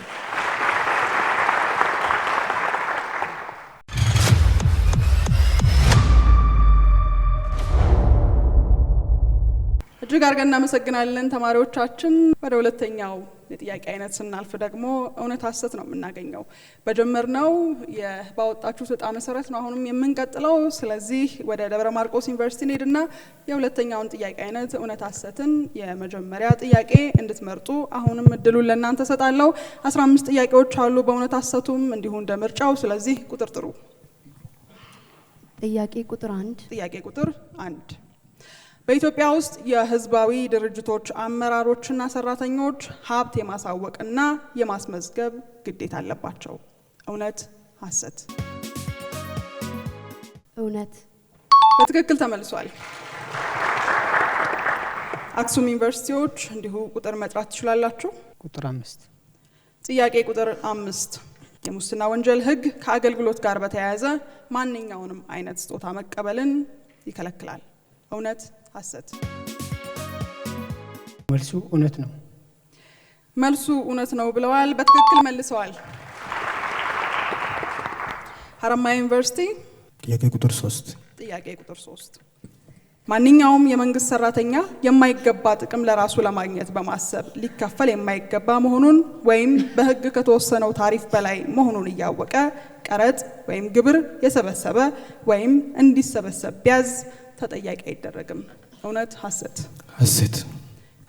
እጅግ አድርገን እናመሰግናለን ተማሪዎቻችን። ወደ ሁለተኛው የጥያቄ አይነት ስናልፍ ደግሞ እውነት ሐሰት ነው የምናገኘው። በጀመርነው ባወጣችሁት ዕጣ መሰረት ነው አሁንም የምንቀጥለው። ስለዚህ ወደ ደብረ ማርቆስ ዩኒቨርሲቲ እንሄድና የሁለተኛውን ጥያቄ አይነት እውነት ሐሰትን የመጀመሪያ ጥያቄ እንድትመርጡ አሁንም እድሉን ለእናንተ ሰጣለሁ። 15 ጥያቄዎች አሉ በእውነት ሐሰቱም እንዲሁ እንደ ምርጫው። ስለዚህ ቁጥር ጥሩ። ጥያቄ ቁጥር 1 ጥያቄ ቁጥር 1 በኢትዮጵያ ውስጥ የህዝባዊ ድርጅቶች አመራሮችና ሰራተኞች ሀብት የማሳወቅና የማስመዝገብ ግዴታ አለባቸው። እውነት ሐሰት? እውነት። በትክክል ተመልሷል። አክሱም ዩኒቨርሲቲዎች እንዲሁ ቁጥር መጥራት ትችላላችሁ። ቁጥር 5 ጥያቄ ቁጥር 5 የሙስና ወንጀል ህግ ከአገልግሎት ጋር በተያያዘ ማንኛውንም አይነት ስጦታ መቀበልን ይከለክላል። እውነት ሐሰት? መልሱ እውነት ነው። መልሱ እውነት ነው ብለዋል። በትክክል መልሰዋል። ሀረማያ ዩኒቨርሲቲ ጥያቄ ቁጥር 3 ጥያቄ ቁጥር 3 ማንኛውም የመንግስት ሰራተኛ የማይገባ ጥቅም ለራሱ ለማግኘት በማሰብ ሊከፈል የማይገባ መሆኑን ወይም በህግ ከተወሰነው ታሪፍ በላይ መሆኑን እያወቀ ቀረጥ ወይም ግብር የሰበሰበ ወይም እንዲሰበሰብ ቢያዝ ተጠያቂ አይደረግም። እውነት ሐሰት? ሐሰት።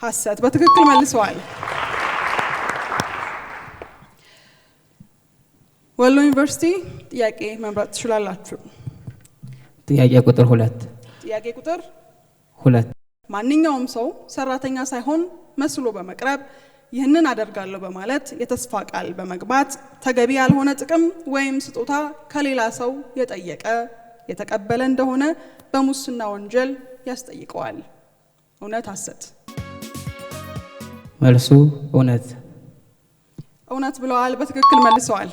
ሐሰት። በትክክል መልሰዋል። ወሎ ዩኒቨርሲቲ ጥያቄ መምረጥ ትችላላችሁ። ጥያቄ ቁጥር 2 ጥያቄ ቁጥር 2 ማንኛውም ሰው ሰራተኛ ሳይሆን መስሎ በመቅረብ ይህንን አደርጋለሁ በማለት የተስፋ ቃል በመግባት ተገቢ ያልሆነ ጥቅም ወይም ስጦታ ከሌላ ሰው የጠየቀ የተቀበለ እንደሆነ በሙስና ወንጀል ያስጠይቀዋል። እውነት ሐሰት? መልሱ እውነት። እውነት ብለዋል። በትክክል መልሰዋል።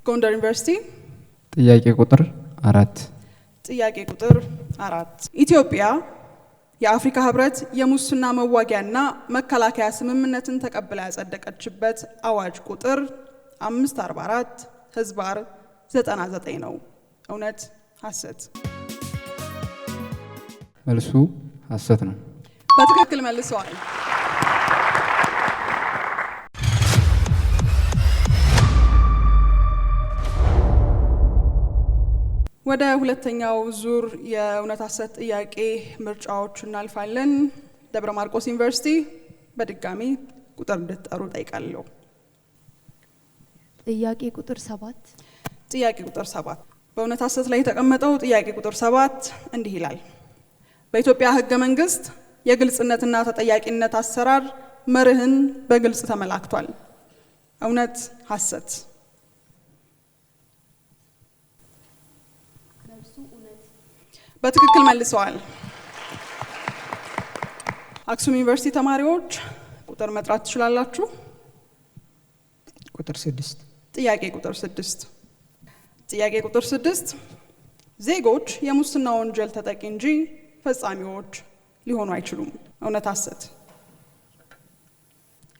ጎንደር ዩኒቨርሲቲ ጥያቄ ቁጥር 4 ጥያቄ ቁጥር 4 ኢትዮጵያ የአፍሪካ ህብረት የሙስና መዋጊያና መከላከያ ስምምነትን ተቀብላ ያጸደቀችበት አዋጅ ቁጥር 544 ህዝባር 99 ነው። እውነት ሐሰት? መልሱ ሐሰት ነው። በትክክል መልሰዋል። ወደ ሁለተኛው ዙር የእውነት ሐሰት ጥያቄ ምርጫዎች እናልፋለን። ደብረ ማርቆስ ዩኒቨርሲቲ በድጋሚ ቁጥር እንድትጠሩ ጠይቃለሁ። ጥያቄ ቁጥር 7 ጥያቄ ቁጥር 7 በእውነት ሐሰት ላይ የተቀመጠው ጥያቄ ቁጥር 7 እንዲህ ይላል። በኢትዮጵያ ህገ መንግስት የግልጽነትና ተጠያቂነት አሰራር መርህን በግልጽ ተመላክቷል። እውነት ሐሰት? በትክክል መልሰዋል። አክሱም ዩኒቨርሲቲ ተማሪዎች ቁጥር መጥራት ትችላላችሁ። ቁጥር 6 ጥያቄ ቁጥር 6 ጥያቄ ቁጥር 6 ዜጎች የሙስና ወንጀል ተጠቂ እንጂ ፈጻሚዎች ሊሆኑ አይችሉም። እውነት ሐሰት?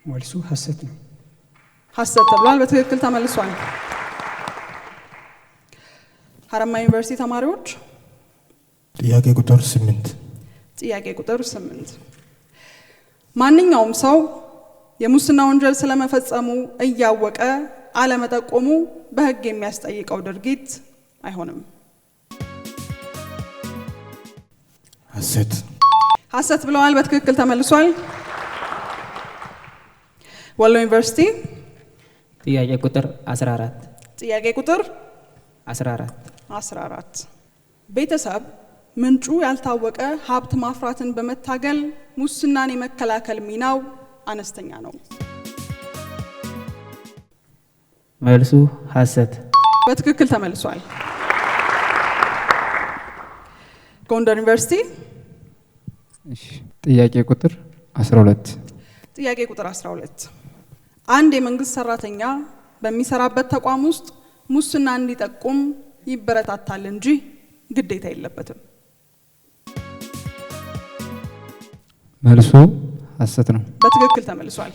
መልሱ ሐሰት ነው። ሐሰት ተብሏል። በትክክል ተመልሷል። ሀረማያ ዩኒቨርሲቲ ተማሪዎች ጥያቄ ቁጥር 8 ጥያቄ ቁጥር 8 ማንኛውም ሰው የሙስና ወንጀል ስለመፈጸሙ እያወቀ አለመጠቆሙ በህግ የሚያስጠይቀው ድርጊት አይሆንም። ሐሰት። ሐሰት ብለዋል። በትክክል ተመልሷል። ወሎ ዩኒቨርሲቲ ጥያቄ ቁጥር 14 ጥያቄ ቁጥር 14 ቤተሰብ ምንጩ ያልታወቀ ሀብት ማፍራትን በመታገል ሙስናን የመከላከል ሚናው አነስተኛ ነው። መልሱ ሐሰት። በትክክል ተመልሷል። ጎንደር ዩኒቨርሲቲ እሺ ጥያቄ ቁጥር 12 ጥያቄ ቁጥር 12 አንድ የመንግስት ሰራተኛ በሚሰራበት ተቋም ውስጥ ሙስና እንዲጠቁም ይበረታታል እንጂ ግዴታ የለበትም። መልሱ ሐሰት ነው። በትክክል ተመልሷል።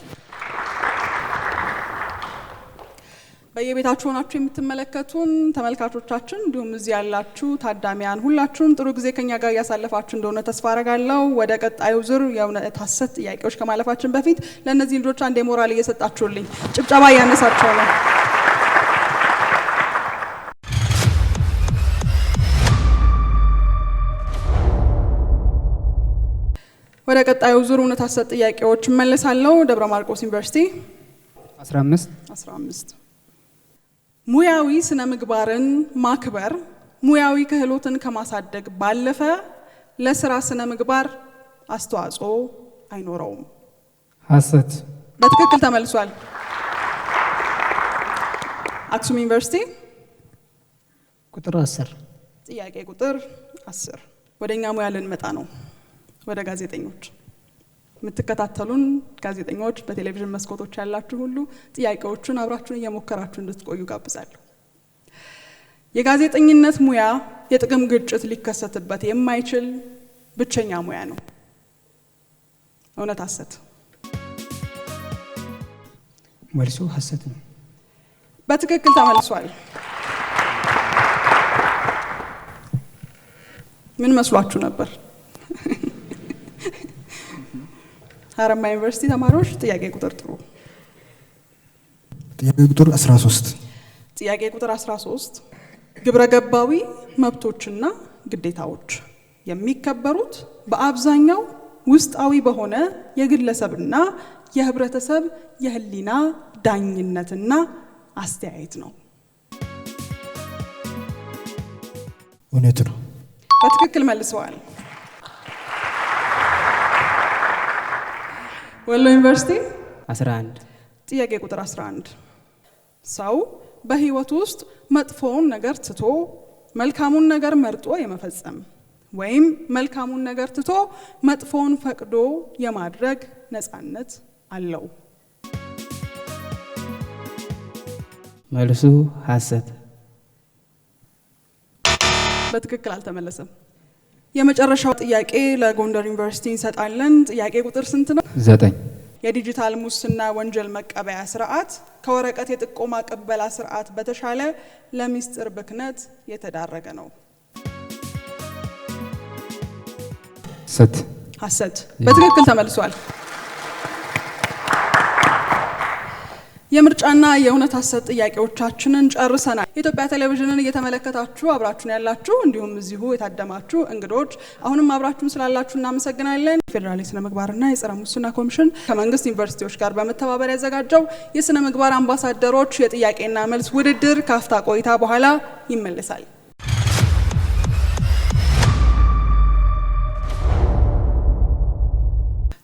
በየቤታችሁ ሆናችሁ የምትመለከቱን ተመልካቾቻችን እንዲሁም እዚህ ያላችሁ ታዳሚያን ሁላችሁም ጥሩ ጊዜ ከኛ ጋር ያሳለፋችሁ እንደሆነ ተስፋ አረጋለሁ። ወደ ቀጣዩ ዙር የእውነት ሐሰት ጥያቄዎች ከማለፋችን በፊት ለእነዚህ ልጆች አንድ ሞራል እየሰጣችሁልኝ ጭብጨባ እያነሳችሁ ነው። ወደ ቀጣዩ ዙር እውነት ሐሰት ጥያቄዎች እመለሳለሁ። ደብረ ማርቆስ ዩኒቨርሲቲ 15 ሙያዊ ስነ ምግባርን ማክበር ሙያዊ ክህሎትን ከማሳደግ ባለፈ ለስራ ስነ ምግባር አስተዋጽኦ አይኖረውም። ሐሰት። በትክክል ተመልሷል። አክሱም ዩኒቨርሲቲ ቁጥር 10 ጥያቄ ቁጥር 10 ወደኛ ሙያ ልንመጣ ነው። ወደ ጋዜጠኞች የምትከታተሉን ጋዜጠኞች በቴሌቪዥን መስኮቶች ያላችሁ ሁሉ ጥያቄዎቹን አብራችሁን እየሞከራችሁ እንድትቆዩ ጋብዛለሁ። የጋዜጠኝነት ሙያ የጥቅም ግጭት ሊከሰትበት የማይችል ብቸኛ ሙያ ነው። እውነት ሐሰት? መልሱ ሐሰት ነው። በትክክል ተመልሷል። ምን መስሏችሁ ነበር? ሀረማያ ዩኒቨርሲቲ ተማሪዎች ጥያቄ ቁጥር ጥሩ። ጥያቄ ቁጥር 13 ጥያቄ ቁጥር 13 ግብረ ገባዊ መብቶችና ግዴታዎች የሚከበሩት በአብዛኛው ውስጣዊ በሆነ የግለሰብና የህብረተሰብ የህሊና ዳኝነትና አስተያየት ነው። እውነት ነው። በትክክል መልሰዋል። ወሎ ዩኒቨርሲቲ 11 ጥያቄ ቁጥር 11 ሰው በህይወት ውስጥ መጥፎውን ነገር ትቶ መልካሙን ነገር መርጦ የመፈጸም ወይም መልካሙን ነገር ትቶ መጥፎውን ፈቅዶ የማድረግ ነፃነት አለው። መልሱ ሐሰት። በትክክል አልተመለሰም። የመጨረሻው ጥያቄ ለጎንደር ዩኒቨርሲቲ እንሰጣለን። ጥያቄ ቁጥር ስንት ነው? 9 የዲጂታል ሙስና ወንጀል መቀበያ ስርዓት ከወረቀት የጥቆማ ቅበላ ስርዓት በተሻለ ለሚስጥር ብክነት የተዳረገ ነው። ሐሰት። በትክክል ተመልሷል። የምርጫና የእውነት ሐሰት ጥያቄዎቻችንን ጨርሰናል። የኢትዮጵያ ቴሌቪዥንን እየተመለከታችሁ አብራችሁን ያላችሁ እንዲሁም እዚሁ የታደማችሁ እንግዶች አሁንም አብራችሁን ስላላችሁ እናመሰግናለን። ፌዴራል የስነ ምግባርና የጸረ ሙስና ኮሚሽን ከመንግስት ዩኒቨርሲቲዎች ጋር በመተባበር ያዘጋጀው የስነ ምግባር አምባሳደሮች የጥያቄና መልስ ውድድር ካፍታ ቆይታ በኋላ ይመለሳል።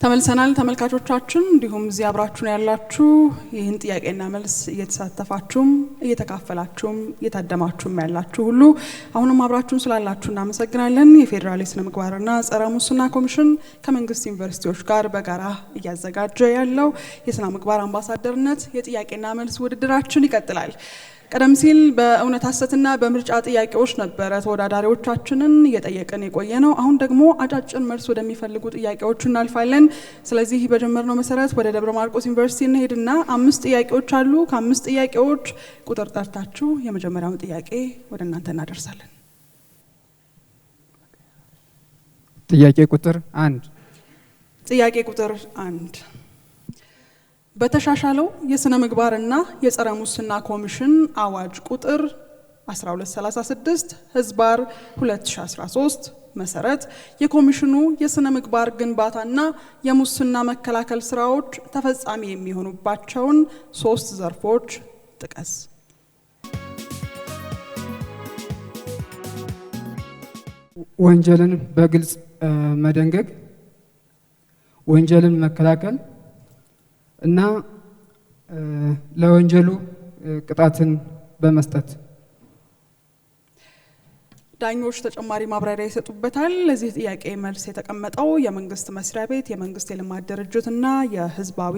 ተመልሰናል ተመልካቾቻችን፣ እንዲሁም እዚህ አብራችሁን ያላችሁ ይህን ጥያቄና መልስ እየተሳተፋችሁም እየተካፈላችሁም እየታደማችሁም ያላችሁ ሁሉ አሁንም አብራችሁን ስላላችሁ እናመሰግናለን። የፌዴራል የስነ ምግባርና ጸረ ሙስና ኮሚሽን ከመንግስት ዩኒቨርሲቲዎች ጋር በጋራ እያዘጋጀ ያለው የስነ ምግባር አምባሳደርነት የጥያቄና መልስ ውድድራችን ይቀጥላል። ቀደም ሲል በእውነት ሐሰትና በምርጫ ጥያቄዎች ነበረ ተወዳዳሪዎቻችንን እየጠየቅን የቆየ ነው። አሁን ደግሞ አጫጭር መልስ ወደሚፈልጉ ጥያቄዎች እናልፋለን። ስለዚህ በጀመርነው መሰረት ወደ ደብረ ማርቆስ ዩኒቨርሲቲ እንሄድና 5 ጥያቄዎች አሉ። ከ5 ጥያቄዎች ቁጥር ጠርታችሁ የመጀመሪያውን ጥያቄ ወደ እናንተ እናደርሳለን። ጥያቄ ቁጥር 1 ጥያቄ ቁጥር 1 በተሻሻለው የስነ ምግባርና የጸረ ሙስና ኮሚሽን አዋጅ ቁጥር 1236 ህዝባር 2013 መሰረት የኮሚሽኑ የስነ ምግባር ግንባታና የሙስና መከላከል ስራዎች ተፈጻሚ የሚሆኑባቸውን 3 ዘርፎች ጥቀስ። ወንጀልን በግልጽ መደንገግ፣ ወንጀልን መከላከል እና ለወንጀሉ ቅጣትን በመስጠት። ዳኞች ተጨማሪ ማብራሪያ ይሰጡበታል። ለዚህ ጥያቄ መልስ የተቀመጠው የመንግስት መስሪያ ቤት፣ የመንግስት የልማት ድርጅትና የህዝባዊ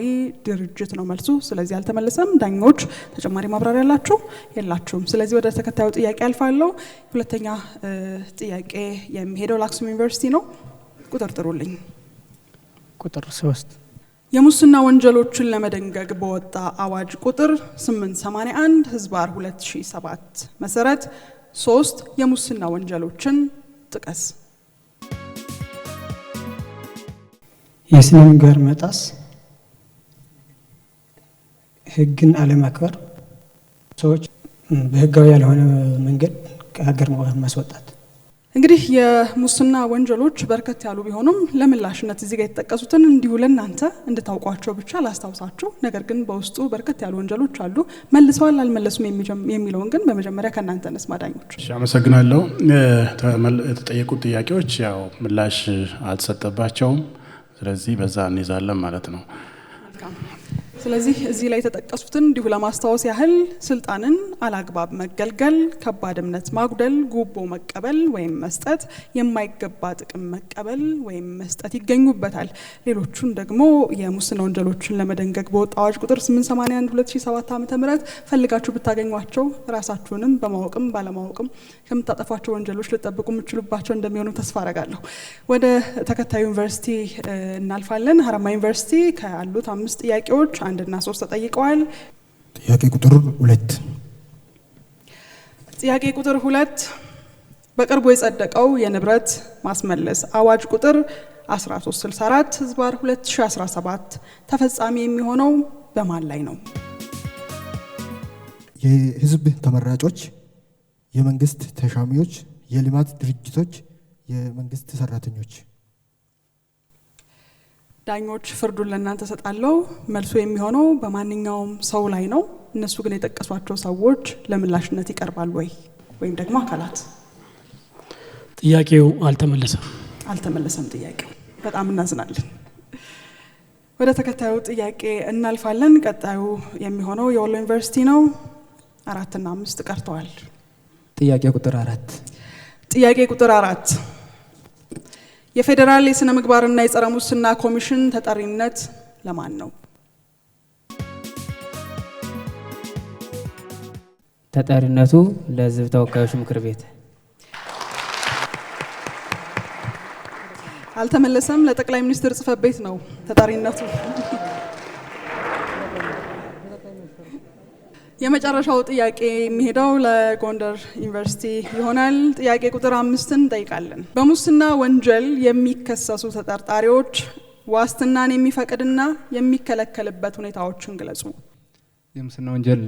ድርጅት ነው መልሱ። ስለዚህ አልተመለሰም። ዳኞች ተጨማሪ ማብራሪያ ያላችሁ የላችሁም። ስለዚህ ወደ ተከታዩ ጥያቄ አልፋለሁ። ሁለተኛ ጥያቄ የሚሄደው ለአክሱም ዩኒቨርሲቲ ነው። ቁጥር ጥሩልኝ። ቁጥር 3 የሙስና ወንጀሎችን ለመደንገግ በወጣ አዋጅ ቁጥር 881 ህዝባር 2007 መሰረት 3 የሙስና ወንጀሎችን ጥቀስ። የስነ ምግባር መጣስ፣ ህግን አለማክበር፣ ሰዎች በህጋዊ ያልሆነ መንገድ ከሀገር ማስወጣት። እንግዲህ የሙስና ወንጀሎች በርከት ያሉ ቢሆኑም ለምላሽነት እዚህ ጋር የተጠቀሱትን እንዲሁ ለእናንተ እንድታውቋቸው ብቻ ላስታውሳችሁ። ነገር ግን በውስጡ በርከት ያሉ ወንጀሎች አሉ። መልሰዋል አልመለሱም የሚለውን ግን በመጀመሪያ ከእናንተ እንስማ ዳኞች። አመሰግናለሁ። የተጠየቁት ጥያቄዎች ያው ምላሽ አልተሰጠባቸውም። ስለዚህ በዛ እንይዛለን ማለት ነው። ስለዚህ እዚህ ላይ የተጠቀሱትን እንዲሁ ለማስታወስ ያህል ስልጣንን አላግባብ መገልገል፣ ከባድ እምነት ማጉደል፣ ጉቦ መቀበል ወይም መስጠት፣ የማይገባ ጥቅም መቀበል ወይም መስጠት ይገኙበታል። ሌሎቹን ደግሞ የሙስና ወንጀሎችን ለመደንገግ በወጣ አዋጅ ቁጥር 881 2007 ዓ.ም ፈልጋችሁ ብታገኟቸው ራሳችሁንም በማወቅም ባለማወቅም ከምታጠፏቸው ወንጀሎች ልጠብቁ የምትችሉባቸው እንደሚሆኑ ተስፋ አረጋለሁ። ወደ ተከታዩ ዩኒቨርሲቲ እናልፋለን። ሀረማያ ዩኒቨርሲቲ ካሉት 5 ጥያቄዎች 1 እና 3 ተጠይቀዋል። ጥያቄ ቁጥር 2 ጥያቄ ቁጥር 2 በቅርቡ የጸደቀው የንብረት ማስመለስ አዋጅ ቁጥር 1364 ህዝባር 2017 ተፈጻሚ የሚሆነው በማን ላይ ነው? የህዝብ ተመራጮች፣ የመንግስት ተሿሚዎች፣ የልማት ድርጅቶች፣ የመንግስት ሰራተኞች። ዳኞች ፍርዱን ለእናንተ ሰጣለሁ። መልሱ የሚሆነው በማንኛውም ሰው ላይ ነው። እነሱ ግን የጠቀሷቸው ሰዎች ለምላሽነት ይቀርባሉ ወይም ደግሞ አካላት? ጥያቄው አልተመለሰም። ጥያቄው በጣም እናዝናለን። ወደ ተከታዩ ጥያቄ እናልፋለን። ቀጣዩ የሚሆነው የወሎ ዩኒቨርሲቲ ነው። 4 እና 5 ቀርተዋል። ጥያቄ ቁጥር 4 ጥያቄ ቁጥር 4 የፌዴራል የስነ ምግባርና የጸረ ሙስና ኮሚሽን ተጠሪነት ለማን ነው? ተጠሪነቱ ለህዝብ ተወካዮች ምክር ቤት። አልተመለሰም። ለጠቅላይ ሚኒስትር ጽሕፈት ቤት ነው ተጠሪነቱ። የመጨረሻው ጥያቄ የሚሄደው ለጎንደር ዩኒቨርሲቲ ይሆናል። ጥያቄ ቁጥር 5ን እንጠይቃለን። በሙስና ወንጀል የሚከሰሱ ተጠርጣሪዎች ዋስትናን የሚፈቅድና የሚከለከልበት ሁኔታዎችን ግለጹ። የሙስና ወንጀል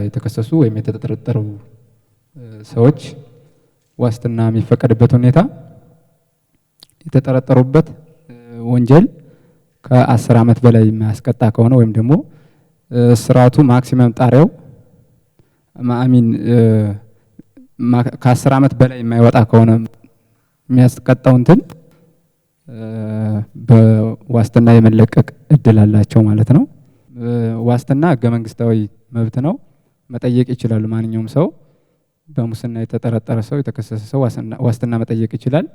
የተከሰሱ ወይም የተጠረጠሩ ሰዎች ዋስትና የሚፈቀድበት ሁኔታ የተጠረጠሩበት ወንጀል ከ10 ዓመት በላይ የሚያስቀጣ ከሆነ ወይም ደግሞ ስርዓቱ ማክሲመም ጣሪያው ከ10 ዓመት በላይ የማይወጣ ከሆነ የሚያስቀጣው እንትን በዋስትና የመለቀቅ እድል አላቸው ማለት ነው። ዋስትና ህገ መንግስታዊ መብት ነው። መጠየቅ ይችላሉ። ማንኛውም ሰው በሙስና የተጠረጠረ ሰው የተከሰሰ ሰው ዋስትና መጠየቅ ይችላል።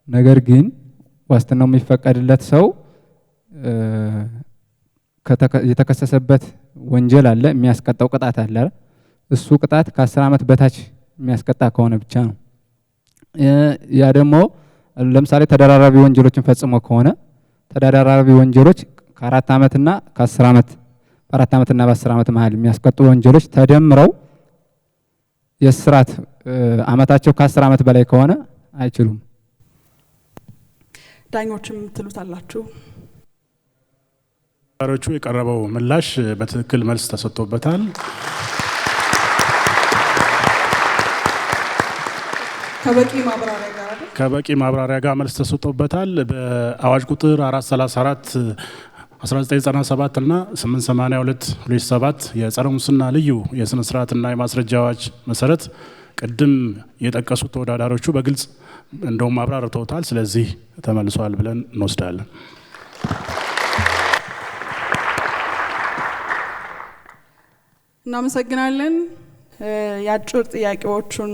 ነገር ግን ዋስትናው የሚፈቀድለት ሰው የተከሰሰበት ወንጀል አለ፣ የሚያስቀጣው ቅጣት አለ። እሱ ቅጣት ከ10 ዓመት በታች የሚያስቀጣ ከሆነ ብቻ ነው። ያ ደግሞ ለምሳሌ ተደራራቢ ወንጀሎችን ፈጽሞ ከሆነ ተደራራቢ ወንጀሎች ከ4 ዓመትና ከ10 ዓመት በ4 ዓመትና በ10 ዓመት መሀል የሚያስቀጡ ወንጀሎች ተደምረው የእስራት ዓመታቸው ከ10 ዓመት በላይ ከሆነ አይችሉም። ዳኞችም ትሉት አላችሁ? ሮቹ የቀረበው ምላሽ በትክክል መልስ ተሰጥቶበታል። ከበቂ ማብራሪያ ጋር መልስ ተሰጥቶበታል። በአዋጅ ቁጥር 434 1997 እና 882 2007 የጸረ ሙስና ልዩ የስነ ስርዓትና የማስረጃ አዋጅ መሰረት ቅድም የጠቀሱት ተወዳዳሪዎቹ በግልጽ እንደውም አብራርተውታል። ስለዚህ ተመልሷል ብለን እንወስዳለን። እናመሰግናለን። የአጭር ጥያቄዎቹን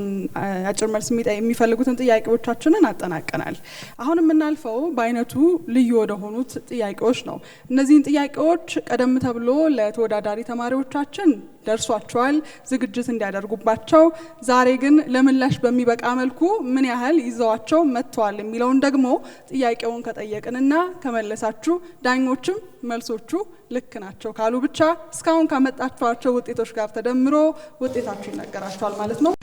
አጭር መልስ የሚፈልጉትን ጥያቄዎቻችንን አጠናቀናል። አሁን የምናልፈው በአይነቱ ልዩ ወደ ሆኑት ጥያቄዎች ነው። እነዚህን ጥያቄዎች ቀደም ተብሎ ለተወዳዳሪ ተማሪዎቻችን ደርሷቸዋል ዝግጅት እንዲያደርጉባቸው፣ ዛሬ ግን ለምላሽ በሚበቃ መልኩ ምን ያህል ይዘዋቸው መጥተዋል የሚለውን ደግሞ ጥያቄውን ከጠየቅንና ከመለሳችሁ ዳኞችም መልሶቹ ልክ ናቸው ካሉ ብቻ እስካሁን ካመጣችኋቸው ውጤቶች ጋር ተደምሮ ውጤታችሁ ይነገራችኋል ማለት ነው።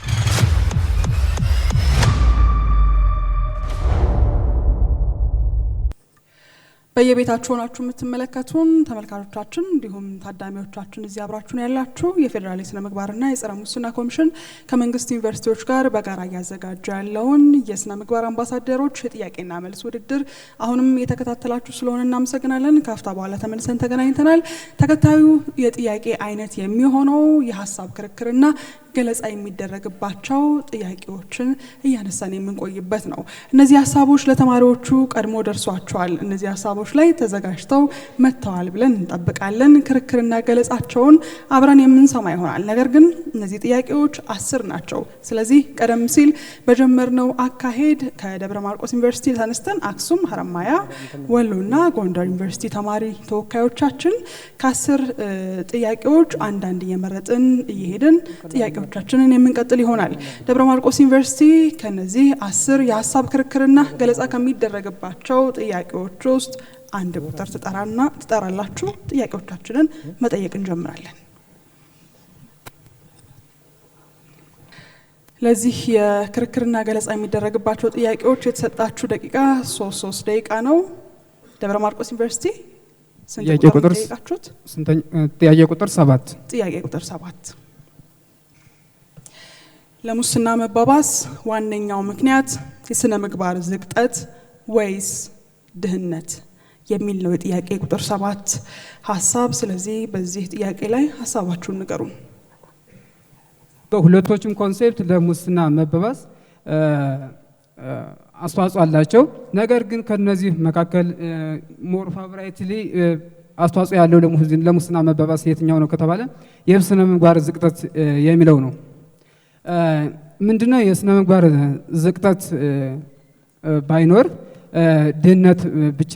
በየቤታችሁ ሆናችሁ የምትመለከቱን ተመልካቾቻችን እንዲሁም ታዳሚዎቻችን እዚህ አብራችሁን ያላችሁ የፌዴራል የስነ ምግባርና የጸረ ሙስና ኮሚሽን ከመንግስት ዩኒቨርሲቲዎች ጋር በጋራ እያዘጋጀ ያለውን የስነ ምግባር አምባሳደሮች የጥያቄና መልስ ውድድር አሁንም የተከታተላችሁ ስለሆነ እናመሰግናለን። ካፍታ በኋላ ተመልሰን ተገናኝተናል። ተከታዩ የጥያቄ አይነት የሚሆነው የሀሳብ ክርክርና ገለጻ የሚደረግባቸው ጥያቄዎችን እያነሳን የምንቆይበት ነው። እነዚህ ሀሳቦች ለተማሪዎቹ ቀድሞ ደርሷቸዋል። እነዚህ ሀሳቦች ላይ ተዘጋጅተው መጥተዋል ብለን እንጠብቃለን። ክርክርና ገለጻቸውን አብረን የምንሰማ ይሆናል። ነገር ግን እነዚህ ጥያቄዎች 10 ናቸው። ስለዚህ ቀደም ሲል በጀመርነው አካሄድ ከደብረ ማርቆስ ዩኒቨርሲቲ ተነስተን አክሱም፣ ሀረማያ፣ ወሎና ጎንደር ዩኒቨርሲቲ ተማሪ ተወካዮቻችን ከ10 ጥያቄዎች አንዳንድ እየመረጥን እየሄድን ጥያቄዎቻችንን የምንቀጥል ይሆናል። ደብረ ማርቆስ ዩኒቨርሲቲ ከነዚህ 10 የሀሳብ ክርክርና ገለጻ ከሚደረግባቸው ጥያቄዎች ውስጥ አንድ ቁጥር ትጠራላችሁ። ጥያቄዎቻችንን መጠየቅ እንጀምራለን። ለዚህ የክርክርና ገለጻ የሚደረግባቸው ጥያቄዎች የተሰጣችሁ ደቂቃ 3 ደቂቃ ነው። ደብረ ማርቆስ ዩኒቨርሲቲ ጥያቄ ቁጥር 7 ጥያቄ ቁጥር 7 ለሙስና መባባስ ዋነኛው ምክንያት የስነ ምግባር ዝቅጠት ወይስ ድህነት የሚል ነው የጥያቄ ቁጥር 7 ሀሳብ። ስለዚህ በዚህ ጥያቄ ላይ ሀሳባችሁን ንገሩ። በሁለቶችም ኮንሴፕት ለሙስና መባባስ አስተዋጽኦ አላቸው። ነገር ግን ከነዚህ መካከል ሞር ፋቮራይትሊ አስተዋጽኦ ያለው ለሙስና መባባስ የትኛው ነው ከተባለ የስነ ምግባር ዝቅጠት የሚለው ነው። ምንድነው የስነ ምግባር ዝቅጠት ባይኖር ድህነት ብቻ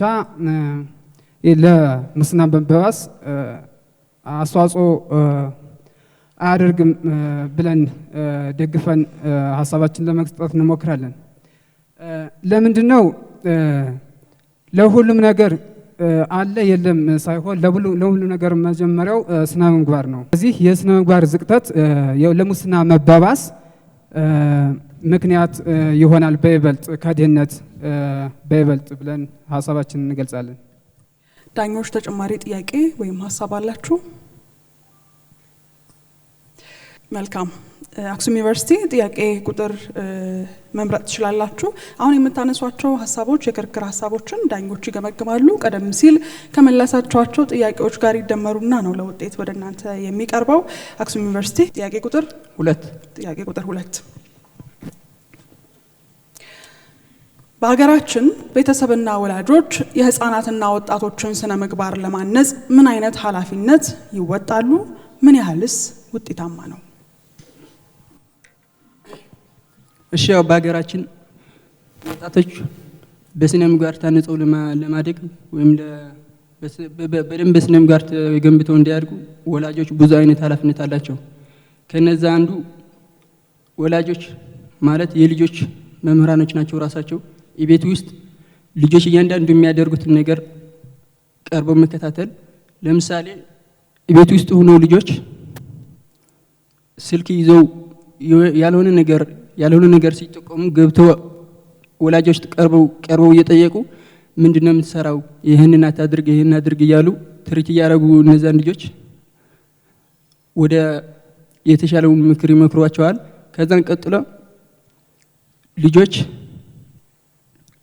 ለሙስና መባባስ አስተዋጽኦ አያደርግም ብለን ደግፈን ሀሳባችን ለመስጠት እንሞክራለን። ለምንድነው ለሁሉም ነገር አለ የለም ሳይሆን ለሁሉም ነገር መጀመሪያው ስነ ምግባር ነው። እዚህ የስነ ምግባር ዝቅጠት ለሙስና መባባስ ምክንያት ይሆናል በይበልጥ ከድህነት በይበልጥ ብለን ሀሳባችንን እንገልጻለን። ዳኞች ተጨማሪ ጥያቄ ወይም ሀሳብ አላችሁ? መልካም። አክሱም ዩኒቨርሲቲ ጥያቄ ቁጥር መምረጥ ትችላላችሁ። አሁን የምታነሷቸው ሀሳቦች የክርክር ሀሳቦችን ዳኞች ይገመግማሉ። ቀደም ሲል ከመለሳቸዋቸው ጥያቄዎች ጋር ይደመሩና ነው ለውጤት ወደ እናንተ የሚቀርበው። አክሱም ዩኒቨርሲቲ ጥያቄ ቁጥር 2 ጥያቄ ቁጥር 2 በሀገራችን ቤተሰብና ወላጆች የህፃናትና ወጣቶችን ስነ ምግባር ለማነጽ ምን አይነት ኃላፊነት ይወጣሉ? ምን ያህልስ ውጤታማ ነው? እሺ፣ ያው በሀገራችን ወጣቶች በስነ ምግባር ታንጸው ለማደግ ወይም በደንብ በስነ ምግባር ተገንብተው እንዲያድጉ ወላጆች ብዙ አይነት ኃላፊነት አላቸው። ከነዛ አንዱ ወላጆች ማለት የልጆች መምህራኖች ናቸው ራሳቸው። የቤት ውስጥ ልጆች እያንዳንዱ የሚያደርጉትን ነገር ቀርበው መከታተል። ለምሳሌ የቤት ውስጥ ሆነው ልጆች ስልክ ይዘው ያልሆነ ነገር ሲጠቀሙ ገብተው ወላጆች ቀርበው እየጠየቁ ምንድነው የምትሰራው? ይሄንን አታድርግ፣ ይሄንን አድርግ እያሉ ትሪት እያደረጉ እነዛን ልጆች ወደ የተሻለው ምክር ይመክሯቸዋል። ከዛን ቀጥሎ ልጆች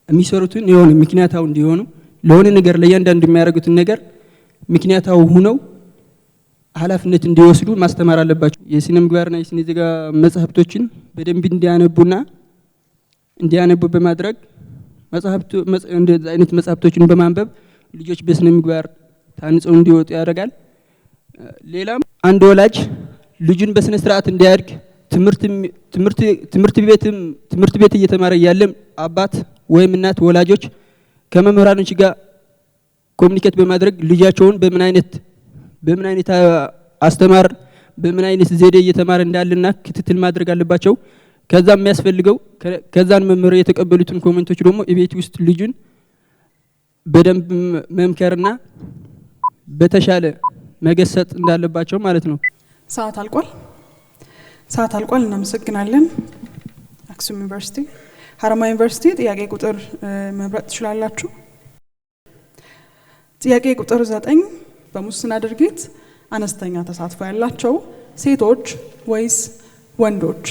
የሚሰሩትን የሆነ ምክንያታው እንዲሆኑ ለሆነ ነገር ለእያንዳንዱ የሚያደርጉትን ነገር ምክንያታው ሆነው ኃላፊነት እንዲወስዱ ማስተማር አለባቸው። የስነ ምግባርና የስነ ዜጋ መጽሐፍቶችን በደንብ እንዲያነቡ በማድረግ እንደዚህ አይነት መጽሐፍቶችን በማንበብ ልጆች በስነ ምግባር ታንጸው እንዲወጡ ያደርጋል። ሌላም አንድ ወላጅ ልጁን በስነ ስርዓት እንዲያድግ ትምህርት ቤት እየተማረ ያለም አባት ወይም እናት ወላጆች ከመምህራኖች ጋር ኮሙኒኬት በማድረግ ልጃቸውን በምን አይነት አስተማር በምን አይነት ዘዴ እየተማረ እንዳለና ክትትል ማድረግ አለባቸው። ከዛም የሚያስፈልገው ከዛን መምህር የተቀበሉትን ኮሜንቶች ደግሞ የቤት ውስጥ ልጁን በደንብ መምከርና በተሻለ መገሰጥ እንዳለባቸው ማለት ነው። ሰዓት አልቋል። እናመሰግናለን። አክሱም ዩኒቨርሲቲ፣ ሀረማያ ዩኒቨርሲቲ ጥያቄ ቁጥር መምረጥ ትችላላችሁ። ጥያቄ ቁጥር 9 በሙስና ድርጊት አነስተኛ ተሳትፎ ያላቸው ሴቶች ወይስ ወንዶች?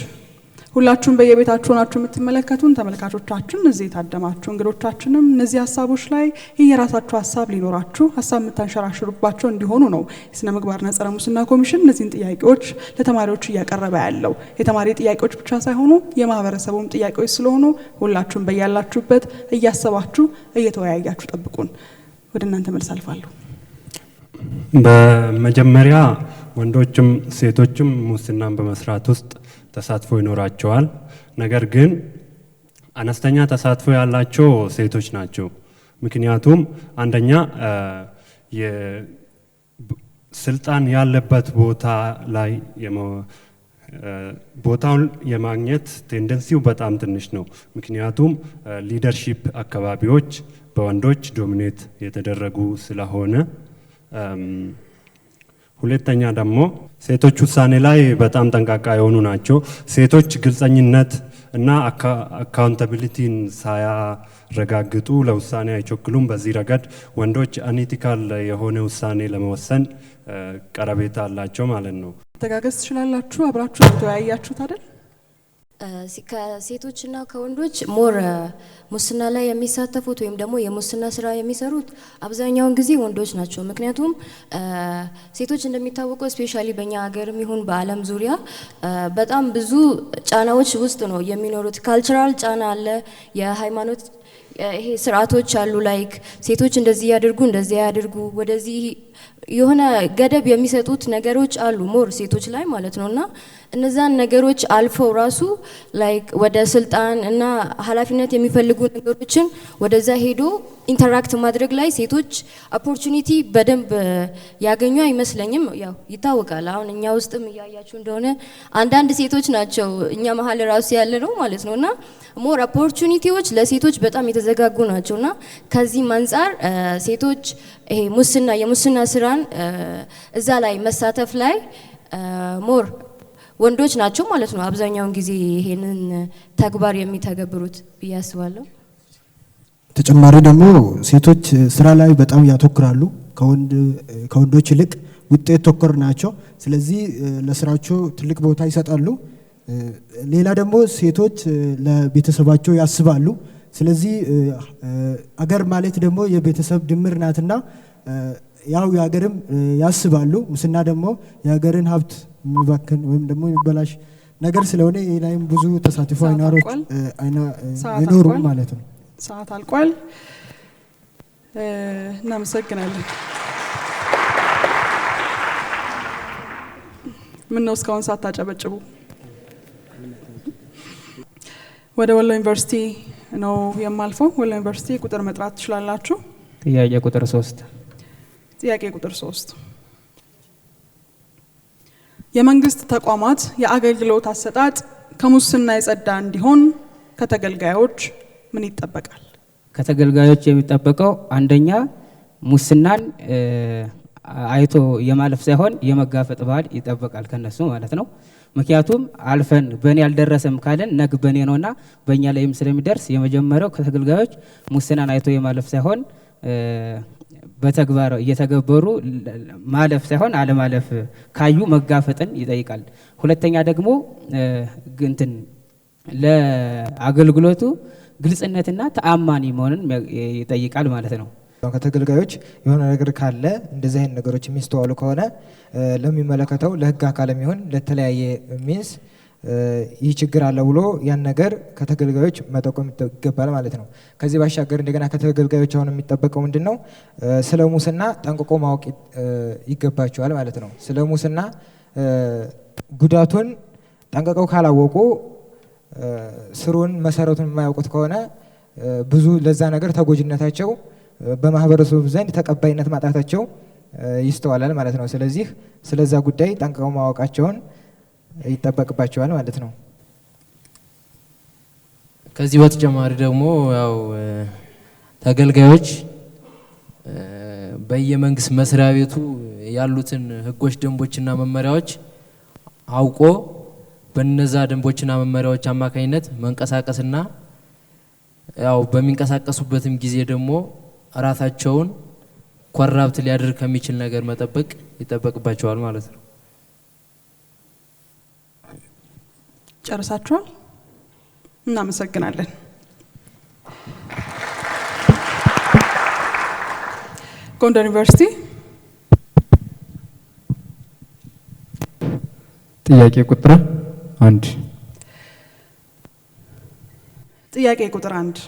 ሁላችሁም በየቤታችሁ ናችሁ የምትመለከቱን ተመልካቾቻችን፣ እዚህ የታደማችሁ እንግዶቻችንም እነዚህ ሀሳቦች ላይ የራሳችሁ ሀሳብ ሊኖራችሁ ሀሳብ የምታንሸራሽሩባቸው እንዲሆኑ ነው የስነ ምግባርና ጸረ ሙስና ኮሚሽን እነዚህን ጥያቄዎች ለተማሪዎች እያቀረበ ያለው። የተማሪ ጥያቄዎች ብቻ ሳይሆኑ የማህበረሰቡም ጥያቄዎች ስለሆኑ ሁላችሁም በያላችሁበት እያሰባችሁ እየተወያያችሁ ጠብቁን። ወደ እናንተ መልስ አልፋለሁ። በመጀመሪያ ወንዶችም ሴቶችም ሙስናን በመስራት ውስጥ ተሳትፎ ይኖራቸዋል። ነገር ግን አነስተኛ ተሳትፎ ያላቸው ሴቶች ናቸው። ምክንያቱም አንደኛ የስልጣን ያለበት ቦታ ላይ ቦታውን የማግኘት ቴንደንሲው በጣም ትንሽ ነው። ምክንያቱም ሊደርሺፕ አካባቢዎች በወንዶች ዶሚኔት የተደረጉ ስለሆነ፣ ሁለተኛ ደግሞ ሴቶች ውሳኔ ላይ በጣም ጠንቃቃ የሆኑ ናቸው። ሴቶች ግልጸኝነት እና አካውንታቢሊቲን ሳያረጋግጡ ለውሳኔ አይቸኩሉም። በዚህ ረገድ ወንዶች አኒቲካል የሆነ ውሳኔ ለመወሰን ቀረቤታ አላቸው ማለት ነው። ተጋገዝ ትችላላችሁ። አብራችሁ ተወያያችሁት አይደል? ከሴቶችና ከወንዶች ሞር ሙስና ላይ የሚሳተፉት ወይም ደግሞ የሙስና ስራ የሚሰሩት አብዛኛውን ጊዜ ወንዶች ናቸው። ምክንያቱም ሴቶች እንደሚታወቀው ስፔሻሊ በእኛ ሀገርም ይሁን በዓለም ዙሪያ በጣም ብዙ ጫናዎች ውስጥ ነው የሚኖሩት። ካልቸራል ጫና አለ፣ የሃይማኖት ይሄ ስርዓቶች አሉ። ላይክ ሴቶች እንደዚህ ያድርጉ እንደዚህ ያድርጉ ወደዚህ የሆነ ገደብ የሚሰጡት ነገሮች አሉ ሞር ሴቶች ላይ ማለት ነውና እነዛን ነገሮች አልፈው ራሱ ላይክ ወደ ስልጣን እና ኃላፊነት የሚፈልጉ ነገሮችን ወደዛ ሄዶ ኢንተራክት ማድረግ ላይ ሴቶች ኦፖርቹኒቲ በደንብ ያገኙ አይመስለኝም። ያው ይታወቃል። አሁን እኛ ውስጥም እያያችሁ እንደሆነ አንዳንድ ሴቶች ናቸው እኛ መሀል ራሱ ያለ ነው ማለት ነውና ሞር ኦፖርቹኒቲዎች ለሴቶች በጣም የተዘጋጉ ናቸውና ከዚህ አንፃር ሴቶች ይሄ የሙስና ስራን እዛ ላይ መሳተፍ ላይ ሞር ወንዶች ናቸው ማለት ነው አብዛኛውን ጊዜ ይሄንን ተግባር የሚተገብሩት ብዬ አስባለሁ። ተጨማሪ ደግሞ ሴቶች ስራ ላይ በጣም ያተኩራሉ፣ ከወንዶች ይልቅ ውጤት ተኮር ናቸው። ስለዚህ ለስራቸው ትልቅ ቦታ ይሰጣሉ። ሌላ ደግሞ ሴቶች ለቤተሰባቸው ያስባሉ። ስለዚህ አገር ማለት ደግሞ የቤተሰብ ድምር ናትና ያው የሀገርም ያስባሉ። ሙስና ደግሞ የሀገርን ሀብት የሚባክን ወይም ደግሞ የሚበላሽ ነገር ስለሆነ ላይም ብዙ ተሳትፎ አይኖሩም ማለት ነው። ሰዓት አልቋል። እናመሰግናለን። ምን ነው እስካሁን ሳታጨበጭቡ? ወደ ወሎ ዩኒቨርሲቲ ነው የማልፈው። ወሎ ዩኒቨርሲቲ ቁጥር መጥራት ትችላላችሁ። ጥያቄ ቁጥር 3 ጥያቄ ቁጥር 3 የመንግስት ተቋማት የአገልግሎት አሰጣጥ ከሙስና የጸዳ እንዲሆን ከተገልጋዮች ምን ይጠበቃል? ከተገልጋዮች የሚጠበቀው አንደኛ ሙስናን አይቶ የማለፍ ሳይሆን የመጋፈጥ ባህል ይጠበቃል ከነሱ ማለት ነው። ምክንያቱም አልፈን በእኔ ያልደረሰም ካለን ነግ በእኔ ነውና በእኛ ላይም ስለሚደርስ የመጀመሪያው ከተገልጋዮች ሙስናን አይቶ የማለፍ ሳይሆን በተግባር እየተገበሩ ማለፍ ሳይሆን አለማለፍ ካዩ መጋፈጥን ይጠይቃል። ሁለተኛ ደግሞ እንትን ለአገልግሎቱ ግልጽነትና ተአማኒ መሆንን ይጠይቃል ማለት ነው። ከተገልጋዮች የሆነ ነገር ካለ እንደዚህ አይነት ነገሮች የሚስተዋሉ ከሆነ ለሚመለከተው ለህግ አካልም ይሁን ለተለያየ ሚንስ ይህ ችግር አለ ብሎ ያን ነገር ከተገልጋዮች መጠቆም ይገባል ማለት ነው። ከዚህ ባሻገር እንደገና ከተገልጋዮች አሁን የሚጠበቀው ምንድነው? ስለ ሙስና ጠንቅቆ ማወቅ ይገባቸዋል ማለት ነው። ስለ ሙስና ጉዳቱን ጠንቅቀው ካላወቁ ስሩን መሰረቱን የማያውቁት ከሆነ ብዙ ለዛ ነገር ተጎጂነታቸው በማህበረሰቡ ዘንድ ተቀባይነት ማጣታቸው ይስተዋላል ማለት ነው። ስለዚህ ስለዛ ጉዳይ ጠንቅቀው ማወቃቸውን ይጠበቅባቸዋል ማለት ነው። ከዚህ በተጨማሪ ደግሞ ያው ተገልጋዮች በየመንግስት መስሪያ ቤቱ ያሉትን ህጎች፣ ደንቦችና መመሪያዎች አውቆ በነዛ ደንቦችና መመሪያዎች አማካኝነት መንቀሳቀስና ያው በሚንቀሳቀሱበትም ጊዜ ደግሞ ራሳቸውን ኮራፕት ሊያደርግ ከሚችል ነገር መጠበቅ ይጠበቅባቸዋል ማለት ነው። ጨርሳችኋል? እናመሰግናለን። ጎንደር ዩኒቨርሲቲ ጥያቄ ቁጥር 1 ጥያቄ ቁጥር 1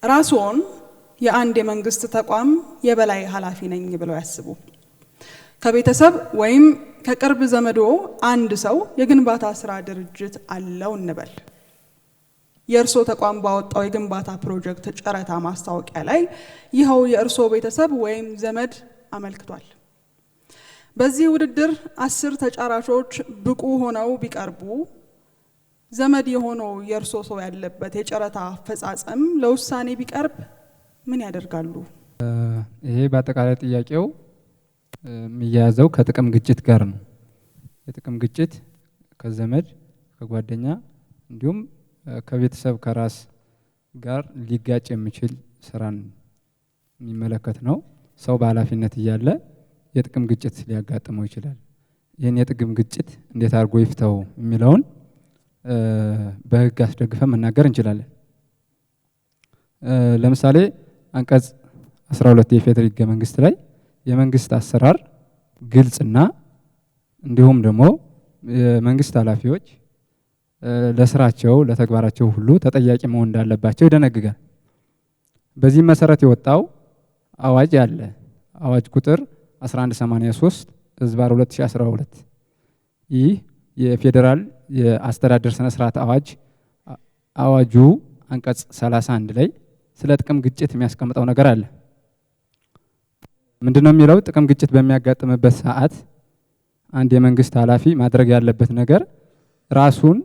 ራስዎን የአንድ የመንግስት ተቋም የበላይ ኃላፊ ነኝ ብለው ያስቡ። ከቤተሰብ ወይም ከቅርብ ዘመዶ አንድ ሰው የግንባታ ስራ ድርጅት አለው እንበል። የእርሶ ተቋም ባወጣው የግንባታ ፕሮጀክት ጨረታ ማስታወቂያ ላይ ይኸው የእርሶ ቤተሰብ ወይም ዘመድ አመልክቷል። በዚህ ውድድር 10 ተጫራቾች ብቁ ሆነው ቢቀርቡ ዘመድ የሆነው የእርሶ ሰው ያለበት የጨረታ አፈጻጸም ለውሳኔ ቢቀርብ ምን ያደርጋሉ? ይሄ በአጠቃላይ ጥያቄው የሚያያዘው ከጥቅም ግጭት ጋር ነው። የጥቅም ግጭት ከዘመድ ከጓደኛ እንዲሁም ከቤተሰብ ከራስ ጋር ሊጋጭ የሚችል ስራን የሚመለከት ነው። ሰው በኃላፊነት እያለ የጥቅም ግጭት ሊያጋጥመው ይችላል። ይህን የጥቅም ግጭት እንዴት አድርጎ ይፍታው የሚለውን በህግ አስደግፈን መናገር እንችላለን። ለምሳሌ አንቀጽ 12 የፌዴራል ህገ መንግስት ላይ የመንግስት አሰራር ግልጽና እንዲሁም ደግሞ የመንግስት ኃላፊዎች ለስራቸው ለተግባራቸው ሁሉ ተጠያቂ መሆን እንዳለባቸው ይደነግጋል። በዚህም መሰረት የወጣው አዋጅ አለ። አዋጅ ቁጥር 1183 ህዝባር 2012 ይህ የፌዴራል የአስተዳደር ስነ ስርዓት አዋጁ አንቀጽ 31 ላይ ስለ ጥቅም ግጭት የሚያስቀምጠው ነገር አለ። ምንድነው የሚለው? ጥቅም ግጭት በሚያጋጥምበት ሰዓት አንድ የመንግስት ኃላፊ ማድረግ ያለበት ነገር ራሱን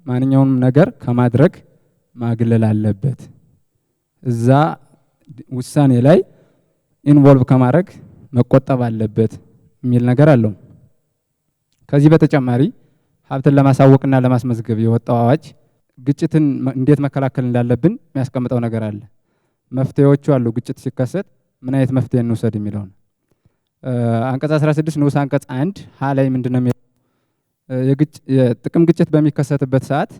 ማንኛውንም ነገር ከማድረግ ማግለል አለበት። እዛ ውሳኔ ላይ ኢንቮልቭ ከማድረግ መቆጠብ አለበት የሚል ነገር አለው። ከዚህ በተጨማሪ ሀብትን ለማሳወቅና ለማስመዝገብ የወጣው አዋጅ ግጭትን እንዴት መከላከል እንዳለብን የሚያስቀምጠው ነገር አለ። መፍትሄዎቹ አሉ። ግጭት ሲከሰት ምን አይነት መፍትሄ እንውሰድ የሚለው ነው። አንቀጽ 16 ንዑስ አንቀጽ 1 ሀ ላይ ምንድነው የሚለው? የጥቅም ግጭት በሚከሰትበት ሰዓት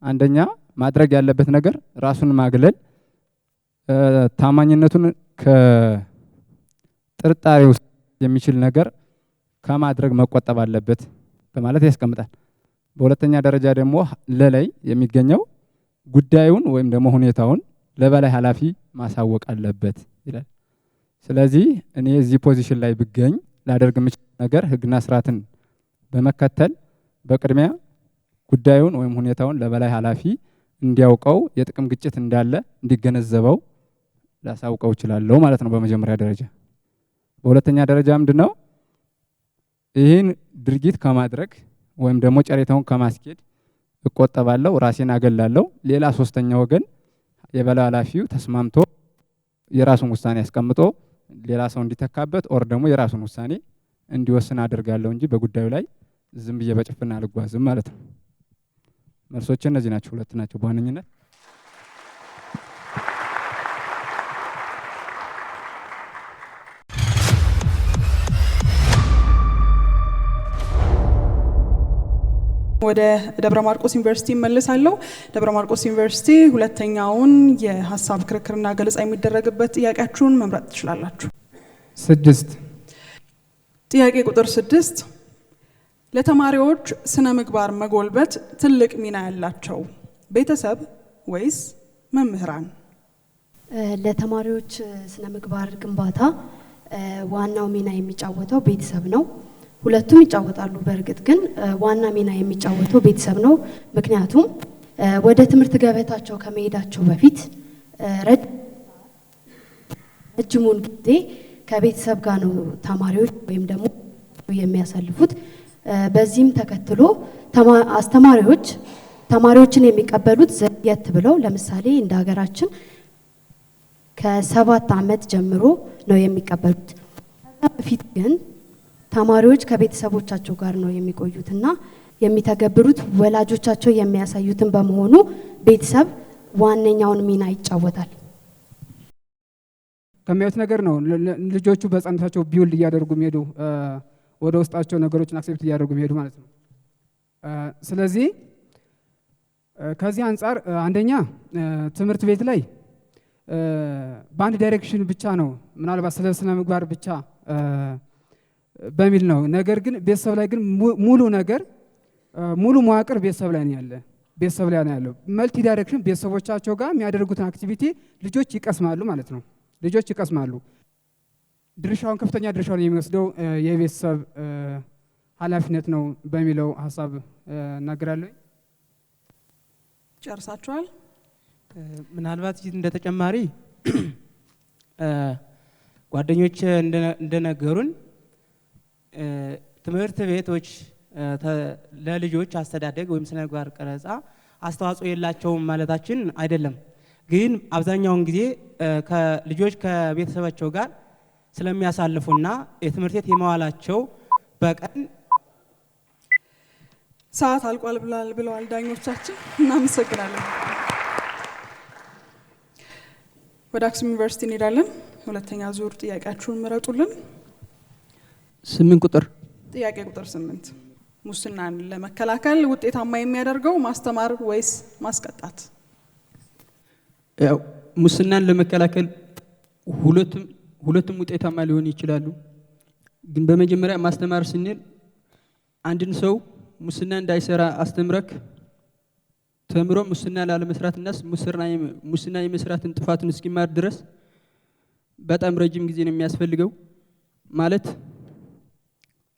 አንደኛ ማድረግ ያለበት ነገር ራሱን ማግለል፣ ታማኝነቱን ከጥርጣሬ ውስጥ የሚችል ነገር ከማድረግ መቆጠብ አለበት በማለት ያስቀምጣል። በሁለተኛ ደረጃ ደግሞ ለላይ የሚገኘው ጉዳዩን ወይም ደግሞ ሁኔታውን ለበላይ ኃላፊ ማሳወቅ አለበት ይላል። ስለዚህ እኔ እዚህ ፖዚሽን ላይ ብገኝ ላደርግ የምችል ነገር ህግና ስርዓትን በመከተል በቅድሚያ ጉዳዩን ወይም ሁኔታውን ለበላይ ኃላፊ እንዲያውቀው የጥቅም ግጭት እንዳለ እንዲገነዘበው ላሳውቀው እችላለሁ ማለት ነው በመጀመሪያ ደረጃ። በሁለተኛ ደረጃ ምንድነው? ይህን ድርጊት ከማድረግ ወይም ደግሞ ጨረታውን ከማስኬድ እቆጠባለሁ፣ ራሴን አገላለሁ። ሌላ ሶስተኛ ወገን የበላይ ኃላፊው ተስማምቶ የራሱን ውሳኔ አስቀምጦ ሌላ ሰው እንዲተካበት ኦር ደግሞ የራሱን ውሳኔ እንዲወስን አደርጋለሁ እንጂ በጉዳዩ ላይ ዝም ብዬ በጭፍና አልጓዝም ማለት ነው። መልሶች እነዚህ ናቸው፣ ሁለት ናቸው በዋነኝነት። ወደ ደብረ ማርቆስ ዩኒቨርሲቲ እመልሳለሁ። ደብረ ማርቆስ ዩኒቨርሲቲ ሁለተኛውን የሀሳብ ክርክርና ገለጻ የሚደረግበት ጥያቄያችሁን መምረጥ ትችላላችሁ። 6 ጥያቄ ቁጥር 6 ለተማሪዎች ስነ ምግባር መጎልበት ትልቅ ሚና ያላቸው ቤተሰብ ወይስ መምህራን? ለተማሪዎች ስነ ምግባር ግንባታ ዋናው ሚና የሚጫወተው ቤተሰብ ነው። ሁለቱም ይጫወታሉ። በእርግጥ ግን ዋና ሚና የሚጫወተው ቤተሰብ ነው። ምክንያቱም ወደ ትምህርት ገበታቸው ከመሄዳቸው በፊት ረጅሙን ጊዜ ከቤተሰብ ጋር ነው ተማሪዎች ወይም ደግሞ የሚያሳልፉት። በዚህም ተከትሎ አስተማሪዎች ተማሪዎችን የሚቀበሉት ዘግየት ብለው ለምሳሌ እንደ ሀገራችን ከ7 ዓመት ጀምሮ ነው የሚቀበሉት። ከዛ በፊት ግን ተማሪዎች ከቤተሰቦቻቸው ጋር ነው የሚቆዩትና የሚተገብሩት ወላጆቻቸው የሚያሳዩትን በመሆኑ ቤተሰብ ዋነኛውን ሚና ይጫወታል። ከሚያዩት ነገር ነው ልጆቹ በህፃንነታቸው ቢውልድ እያደረጉ የሚሄዱ ወደ ውስጣቸው ነገሮችን አክሴፕት እያደረጉ የሚሄዱ ማለት ነው። ስለዚህ ከዚህ አንጻር አንደኛ ትምህርት ቤት ላይ በአንድ ዳይሬክሽን ብቻ ነው ምናልባት ስለ ስነ ምግባር ብቻ በሚል ነው። ነገር ግን ቤተሰብ ላይ ግን ሙሉ ነገር ሙሉ መዋቅር ቤተሰብ ላይ ነው ያለ ቤተሰብ ላይ ነው ያለው። መልቲ ዳይሬክሽን ቤተሰቦቻቸው ጋር የሚያደርጉትን አክቲቪቲ ልጆች ይቀስማሉ ማለት ነው። ልጆች ይቀስማሉ። ድርሻውን ከፍተኛ ድርሻውን የሚወስደው የቤተሰብ ኃላፊነት ነው በሚለው ሀሳብ እናገራለሁ። ጨርሳችኋል? ምናልባት እንደ ተጨማሪ ጓደኞች እንደነገሩን ትምህርት ቤቶች ለልጆች አስተዳደግ ወይም ስነ ምግባር ቀረጻ አስተዋጽኦ የላቸውም ማለታችን አይደለም። ግን አብዛኛውን ጊዜ ልጆች ከቤተሰባቸው ጋር ስለሚያሳልፉና የትምህርት ቤት የመዋላቸው በቀን ሰዓት አልቋል ብለዋል ዳኞቻችን። እናመሰግናለን። ወደ አክሱም ዩኒቨርሲቲ እንሄዳለን። ሁለተኛ ዙር ጥያቄያችሁን ምረጡልን። 8 ቁጥር ጥያቄ ቁጥር 8 ሙስናን ለመከላከል ውጤታማ የሚያደርገው ማስተማር ወይስ ማስቀጣት? ያው ሙስናን ለመከላከል ሁለቱም ውጤታማ ሊሆኑ ይችላሉ። ግን በመጀመሪያ ማስተማር ስንል አንድን ሰው ሙስና እንዳይሰራ አስተምረክ ተምሮ ሙስና ላለመስራትና ሙስና የመስራትን ጥፋትን እስኪማር ድረስ በጣም ረጅም ጊዜ ነው የሚያስፈልገው። ማለት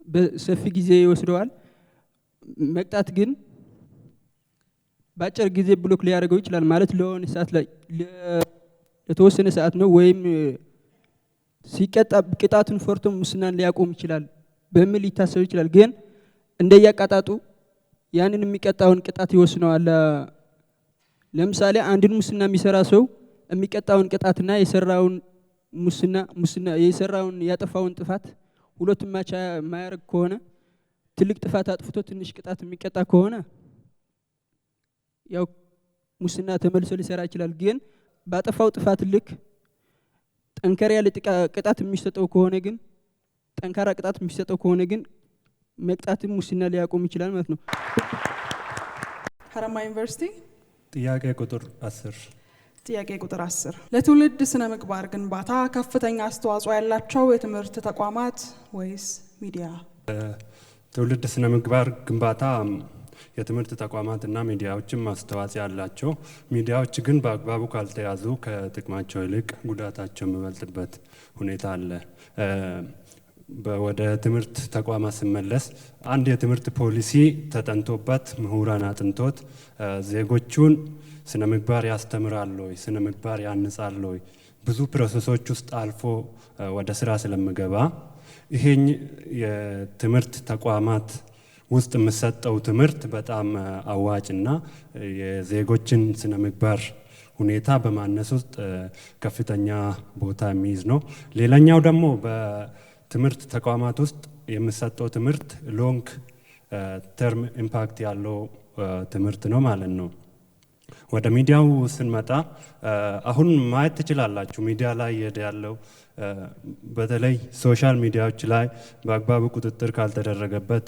በሰፊ ጊዜ ይወስደዋል። መቅጣት ግን በአጭር ጊዜ ብሎክ ሊያደርገው ይችላል። ማለት ለሆነ ሰዓት ላይ ለተወሰነ ሰዓት ነው ወይም ሲቀጣ ቅጣቱን ፈርቶ ሙስናን ሊያቆም ይችላል በሚል ሊታሰብ ይችላል። ግን እንደያቃጣጡ ያንን የሚቀጣውን ቅጣት ይወስነዋል። ለምሳሌ አንድን ሙስና የሚሰራ ሰው የሚቀጣውን ቅጣትና የሰራውን ሙስና የሰራውን ያጠፋውን ጥፋት ሁለቱም ማቻ ማያረግ ከሆነ ትልቅ ጥፋት አጥፍቶ ትንሽ ቅጣት የሚቀጣ ከሆነ ያው ሙስና ተመልሶ ሊሰራ ይችላል። ግን ባጠፋው ጥፋት ልክ ጠንከር ያለ ቅጣት የሚሰጠው ከሆነ ግን ጠንካራ ቅጣት የሚሰጠው ከሆነ ግን መቅጣትም ሙስና ሊያቆም ይችላል ማለት ነው። ሀረማያ ዩኒቨርሲቲ ጥያቄ ቁጥር 10 ጥያቄ ቁጥር 10 ለትውልድ ስነ ምግባር ግንባታ ከፍተኛ አስተዋጽኦ ያላቸው የትምህርት ተቋማት ወይስ ሚዲያ? ትውልድ ስነ ምግባር ግንባታ የትምህርት ተቋማትና ሚዲያዎችም አስተዋጽኦ ያላቸው፣ ሚዲያዎች ግን በአግባቡ ካልተያዙ ከጥቅማቸው ይልቅ ጉዳታቸው የሚበልጥበት ሁኔታ አለ። ወደ ትምህርት ተቋማት ስመለስ አንድ የትምህርት ፖሊሲ ተጠንቶበት ምሁራን አጥንቶት ዜጎቹን ስነ ምግባር ያስተምራል ወይ ስነ ምግባር ያንጻል ወይ ብዙ ፕሮሰሶች ውስጥ አልፎ ወደ ስራ ስለምገባ ይሄኝ የትምህርት ተቋማት ውስጥ የምሰጠው ትምህርት በጣም አዋጭና የዜጎችን ስነ ምግባር ሁኔታ በማነስ ውስጥ ከፍተኛ ቦታ የሚይዝ ነው። ሌላኛው ደግሞ በትምህርት ተቋማት ውስጥ የምሰጠው ትምህርት ሎንግ ተርም ኢምፓክት ያለው ትምህርት ነው ማለት ነው። ወደ ሚዲያው ስንመጣ አሁን ማየት ትችላላችሁ። ሚዲያ ላይ እየሄደ ያለው በተለይ ሶሻል ሚዲያዎች ላይ በአግባቡ ቁጥጥር ካልተደረገበት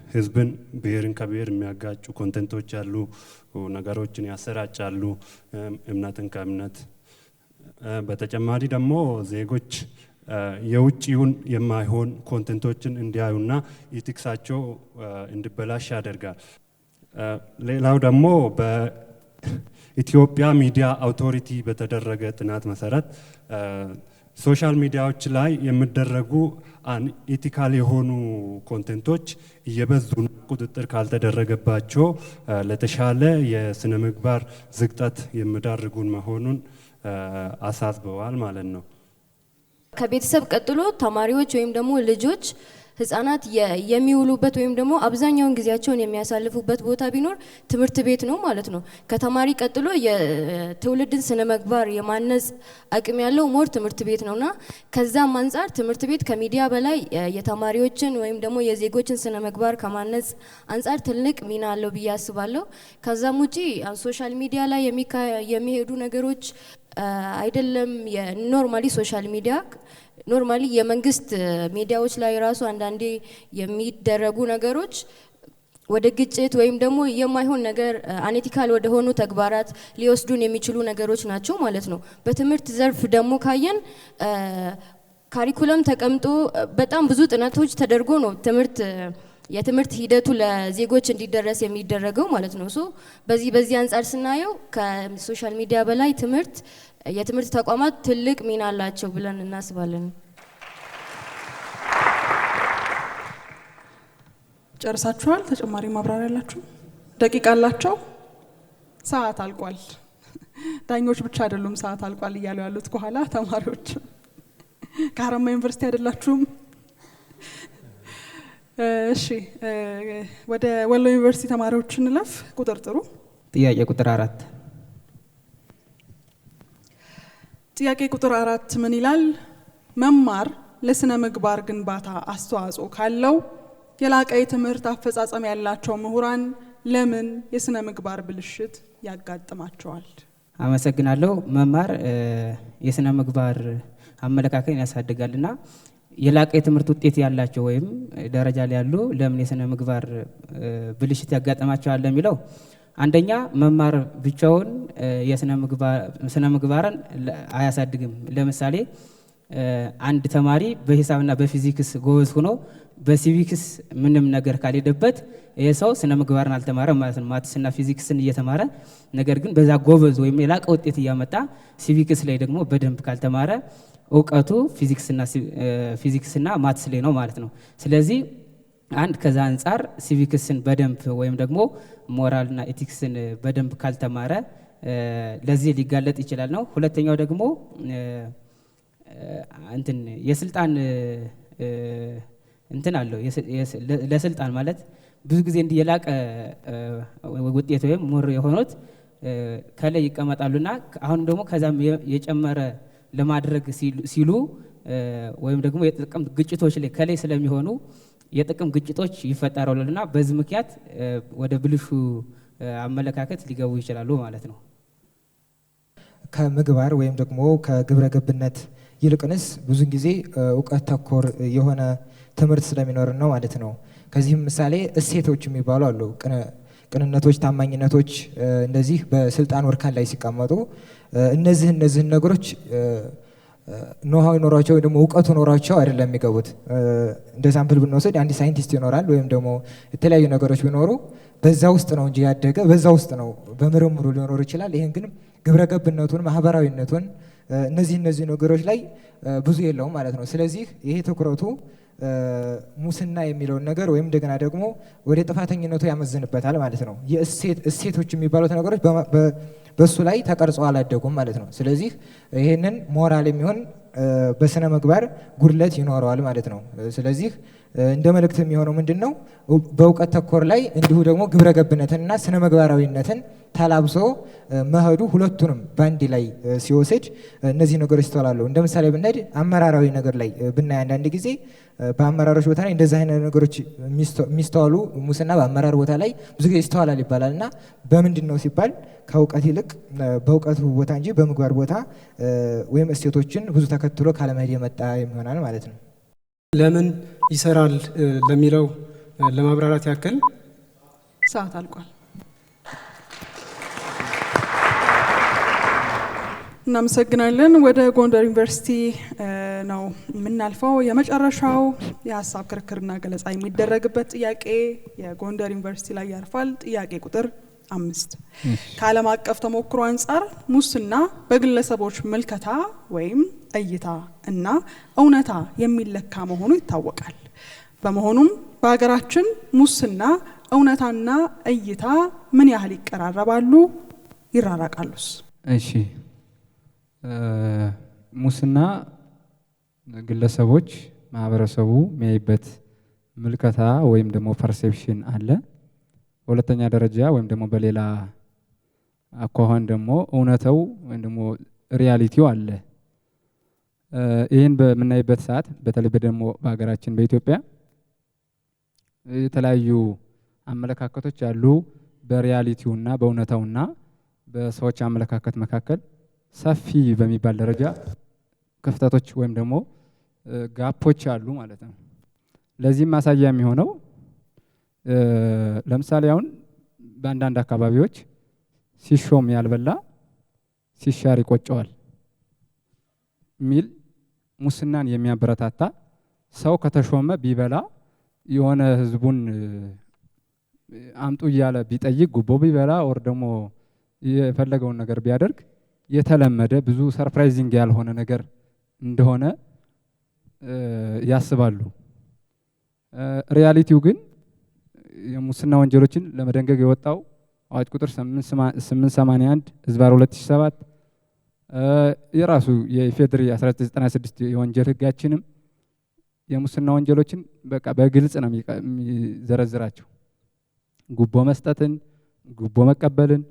ህዝብን ብሔርን ከብሔር የሚያጋጩ ኮንቴንቶች ያሉ ነገሮችን ያሰራጫሉ፣ እምነትን ከእምነት። በተጨማሪ ደግሞ ዜጎች የውጭውን የማይሆን ኮንቴንቶችን እንዲያዩና ኢቲክሳቸው እንዲበላሽ ያደርጋል። ሌላው ደግሞ በኢትዮጵያ ሚዲያ አውቶሪቲ በተደረገ ጥናት መሰረት ሶሻል ሚዲያዎች ላይ የሚደረጉ ኢቲካል የሆኑ ኮንቴንቶች እየበዙ ቁጥጥር ካልተደረገባቸው ለተሻለ የስነ ምግባር ዝቅጠት የሚዳርጉን መሆኑን አሳስበዋል ማለት ነው። ከቤተሰብ ቀጥሎ ተማሪዎች ወይም ደግሞ ልጆች ህፃናት የሚውሉበት ወይም ደግሞ አብዛኛውን ጊዜያቸውን የሚያሳልፉበት ቦታ ቢኖር ትምህርት ቤት ነው ማለት ነው። ከተማሪ ቀጥሎ የትውልድን ስነ ምግባር የማነጽ አቅም ያለው ሞር ትምህርት ቤት ነውና ከዛም አንፃር ትምህርት ቤት ከሚዲያ በላይ የተማሪዎችን ወይም ደግሞ የዜጎችን ስነ ምግባር ከማነጽ አንፃር ትልቅ ሚና አለው ብዬ አስባለሁ። ከዛም ውጪ ሶሻል ሚዲያ ላይ የሚሄዱ ነገሮች አይደለም የኖርማሊ ሶሻል ሚዲያ ኖርማሊ የመንግስት ሚዲያዎች ላይ ራሱ አንዳንዴ የሚደረጉ ነገሮች ወደ ግጭት ወይም ደግሞ የማይሆን ነገር አኔቲካል ወደ ሆኑ ተግባራት ሊወስዱን የሚችሉ ነገሮች ናቸው ማለት ነው። በትምህርት ዘርፍ ደግሞ ካየን ካሪኩለም ተቀምጦ በጣም ብዙ ጥናቶች ተደርጎ ነው የትምህርት ሂደቱ ለዜጎች እንዲደረስ የሚደረገው ማለት ነው። ሶ በዚህ አንፃር ስናየው ከሶሻል ሚዲያ በላይ የትምህርት ተቋማት ትልቅ ሚና አላቸው ብለን እናስባለን። ጨርሳችኋል? ተጨማሪ ማብራሪያ ያላችሁ? ደቂቃ አላቸው? ሰዓት አልቋል። ዳኞች ብቻ አይደሉም ሰዓት አልቋል እያሉ ያሉት ከኋላ ተማሪዎች። ከሀረማያ ዩኒቨርሲቲ አይደላችሁም? እሺ ወደ ወሎ ዩኒቨርሲቲ ተማሪዎች እንለፍ። ቁጥር ጥሩ። ጥያቄ ቁጥር 4 ጥያቄ ቁጥር 4 ምን ይላል? መማር ለስነ ምግባር ግንባታ አስተዋጽኦ ካለው የላቀ የትምህርት አፈጻጸም ያላቸው ምሁራን ለምን የስነ ምግባር ብልሽት ያጋጥማቸዋል? አመሰግናለሁ። መማር የስነ ምግባር አመለካከትን ያሳድጋልና የላቀ የትምህርት ውጤት ያላቸው ወይም ደረጃ ላይ ያሉ ለምን የስነ ምግባር ብልሽት ያጋጥማቸዋል ለሚለው አንደኛ መማር ብቻውን የስነ ምግባርን አያሳድግም። ለምሳሌ አንድ ተማሪ በሂሳብና በፊዚክስ ጎበዝ ሆኖ በሲቪክስ ምንም ነገር ካልሄደበት ይሄ ሰው ስነ ምግባርን አልተማረም ማለት ነው። ማትስና ፊዚክስን እየተማረ ነገር ግን በዛ ጎበዝ ወይም የላቀ ውጤት እያመጣ ሲቪክስ ላይ ደግሞ በደንብ ካልተማረ እውቀቱ ፊዚክስና ማትስ ላይ ነው ማለት ነው። ስለዚህ አንድ ከዛ አንፃር ሲቪክስን በደንብ ወይም ደግሞ ሞራልና ኤቲክስን በደንብ ካልተማረ ለዚህ ሊጋለጥ ይችላል ነው። ሁለተኛው ደግሞ የስልጣን አለው። ለስልጣን ማለት ብዙ ጊዜ እንዲህ የላቀ ውጤት ወይም ሞር የሆኑት ከላይ ይቀመጣሉና አሁን ደግሞ ከዛም የጨመረ ለማድረግ ሲሉ ወይም ደግሞ የጥቅም ግጭቶች ላይ ከላይ ስለሚሆኑ የጥቅም ግጭቶች ይፈጠራሉና በዚህ ምክንያት ወደ ብልሹ አመለካከት ሊገቡ ይችላሉ ማለት ነው። ከምግባር ወይም ደግሞ ከግብረ ገብነት ይልቅንስ ብዙ ጊዜ እውቀት ተኮር የሆነ ትምህርት ስለሚኖር ነው ማለት ነው። ከዚህም ምሳሌ እሴቶች የሚባሉ አሉ። ቅንነቶች፣ ታማኝነቶች እንደዚህ በስልጣን ወርካን ላይ ሲቀመጡ እነዚህን ነገሮች ኖሃው ኖራቸው ወይ ደግሞ እውቀቱ ኖራቸው አይደለም የሚገቡት። እንደ ሳምፕል ብንወስድ አንድ ሳይንቲስት ይኖራል ወይም ደግሞ የተለያዩ ነገሮች ቢኖሩ በዛ ውስጥ ነው እንጂ ያደገ በዛ ውስጥ ነው በምርምሩ ሊኖር ይችላል። ይሄን ግን ግብረገብነቱን፣ ማህበራዊነቱን እነዚህ ነገሮች ላይ ብዙ የለውም ማለት ነው። ስለዚህ ይሄ ትኩረቱ ሙስና የሚለውን ነገር ወይም እንደገና ደግሞ ወደ ጥፋተኝነቱ ያመዝንበታል ማለት ነው። እሴቶች የሚባሉት ነገሮች በሱ ላይ ተቀርጸው አላደጉም ማለት ነው። ስለዚህ ይሄንን ሞራል የሚሆን በስነ ምግባር ጉድለት ይኖረዋል ማለት ነው። ስለዚህ እንደ መልእክት የሚሆነው ምንድን ነው? በእውቀት ተኮር ላይ እንዲሁ ደግሞ ግብረ ገብነትንና ስነ ምግባራዊነትን ተላብሶ መሄዱ ሁለቱንም በአንድ ላይ ሲወስድ እነዚህ ነገሮች ይስተዋላሉ። እንደ ምሳሌ ብንሄድ አመራራዊ ነገር ላይ ብናይ አንዳንድ ጊዜ በአመራሮች ቦታ ላይ እንደዚህ አይነት ነገሮች የሚስተዋሉ ሙስና በአመራር ቦታ ላይ ብዙ ጊዜ ይስተዋላል ይባላል እና በምንድን ነው ሲባል ከእውቀት ይልቅ በእውቀቱ ቦታ እንጂ በምግባር ቦታ ወይም እሴቶችን ብዙ ተከትሎ ካለመሄድ የመጣ ይሆናል ማለት ነው። ለምን ይሰራል ለሚለው ለማብራራት ያክል ሰዓት አልቋል። እናመሰግናለን። ወደ ጎንደር ዩኒቨርሲቲ ነው የምናልፈው። የመጨረሻው የሀሳብ ክርክርና ገለጻ የሚደረግበት ጥያቄ የጎንደር ዩኒቨርሲቲ ላይ ያርፋል። ጥያቄ ቁጥር 5 ከዓለም አቀፍ ተሞክሮ አንጻር ሙስና በግለሰቦች ምልከታ ወይም እይታ እና እውነታ የሚለካ መሆኑ ይታወቃል። በመሆኑም በሀገራችን ሙስና እውነታና እይታ ምን ያህል ይቀራረባሉ፣ ይራራቃሉስ? እሺ ሙስና ግለሰቦች ማህበረሰቡ የሚያይበት ምልከታ ወይም ደግሞ ፐርሴፕሽን አለ። በሁለተኛ ደረጃ ወይም ደግሞ በሌላ አኳኋን ደግሞ እውነታው ወይም ደግሞ ሪያሊቲው አለ። ይህን በምናይበት ሰዓት በተለይ ደግሞ በሀገራችን በኢትዮጵያ የተለያዩ አመለካከቶች አሉ። በሪያሊቲውና በእውነታውና በሰዎች አመለካከት መካከል ሰፊ በሚባል ደረጃ ክፍተቶች ወይም ደግሞ ጋፖች አሉ ማለት ነው። ለዚህም ማሳያ የሚሆነው ለምሳሌ አሁን በአንዳንድ አካባቢዎች ሲሾም ያልበላ ሲሻር ይቆጨዋል ሚል ሙስናን የሚያበረታታ ሰው ከተሾመ ቢበላ የሆነ ህዝቡን አምጡ እያለ ቢጠይቅ ጉቦ ቢበላ ወር ደግሞ የፈለገውን ነገር ቢያደርግ የተለመደ ብዙ ሰርፕራይዚንግ ያልሆነ ነገር እንደሆነ ያስባሉ። ሪያሊቲው ግን የሙስና ወንጀሎችን ለመደንገግ የወጣው አዋጅ ቁጥር 881 ህዝባር 2007 የራሱ የኢፌድሪ 1996 የወንጀል ህጋችንም የሙስና ወንጀሎችን በቃ በግልጽ ነው የሚዘረዝራቸው። ጉቦ መስጠትን፣ ጉቦ መቀበልን፣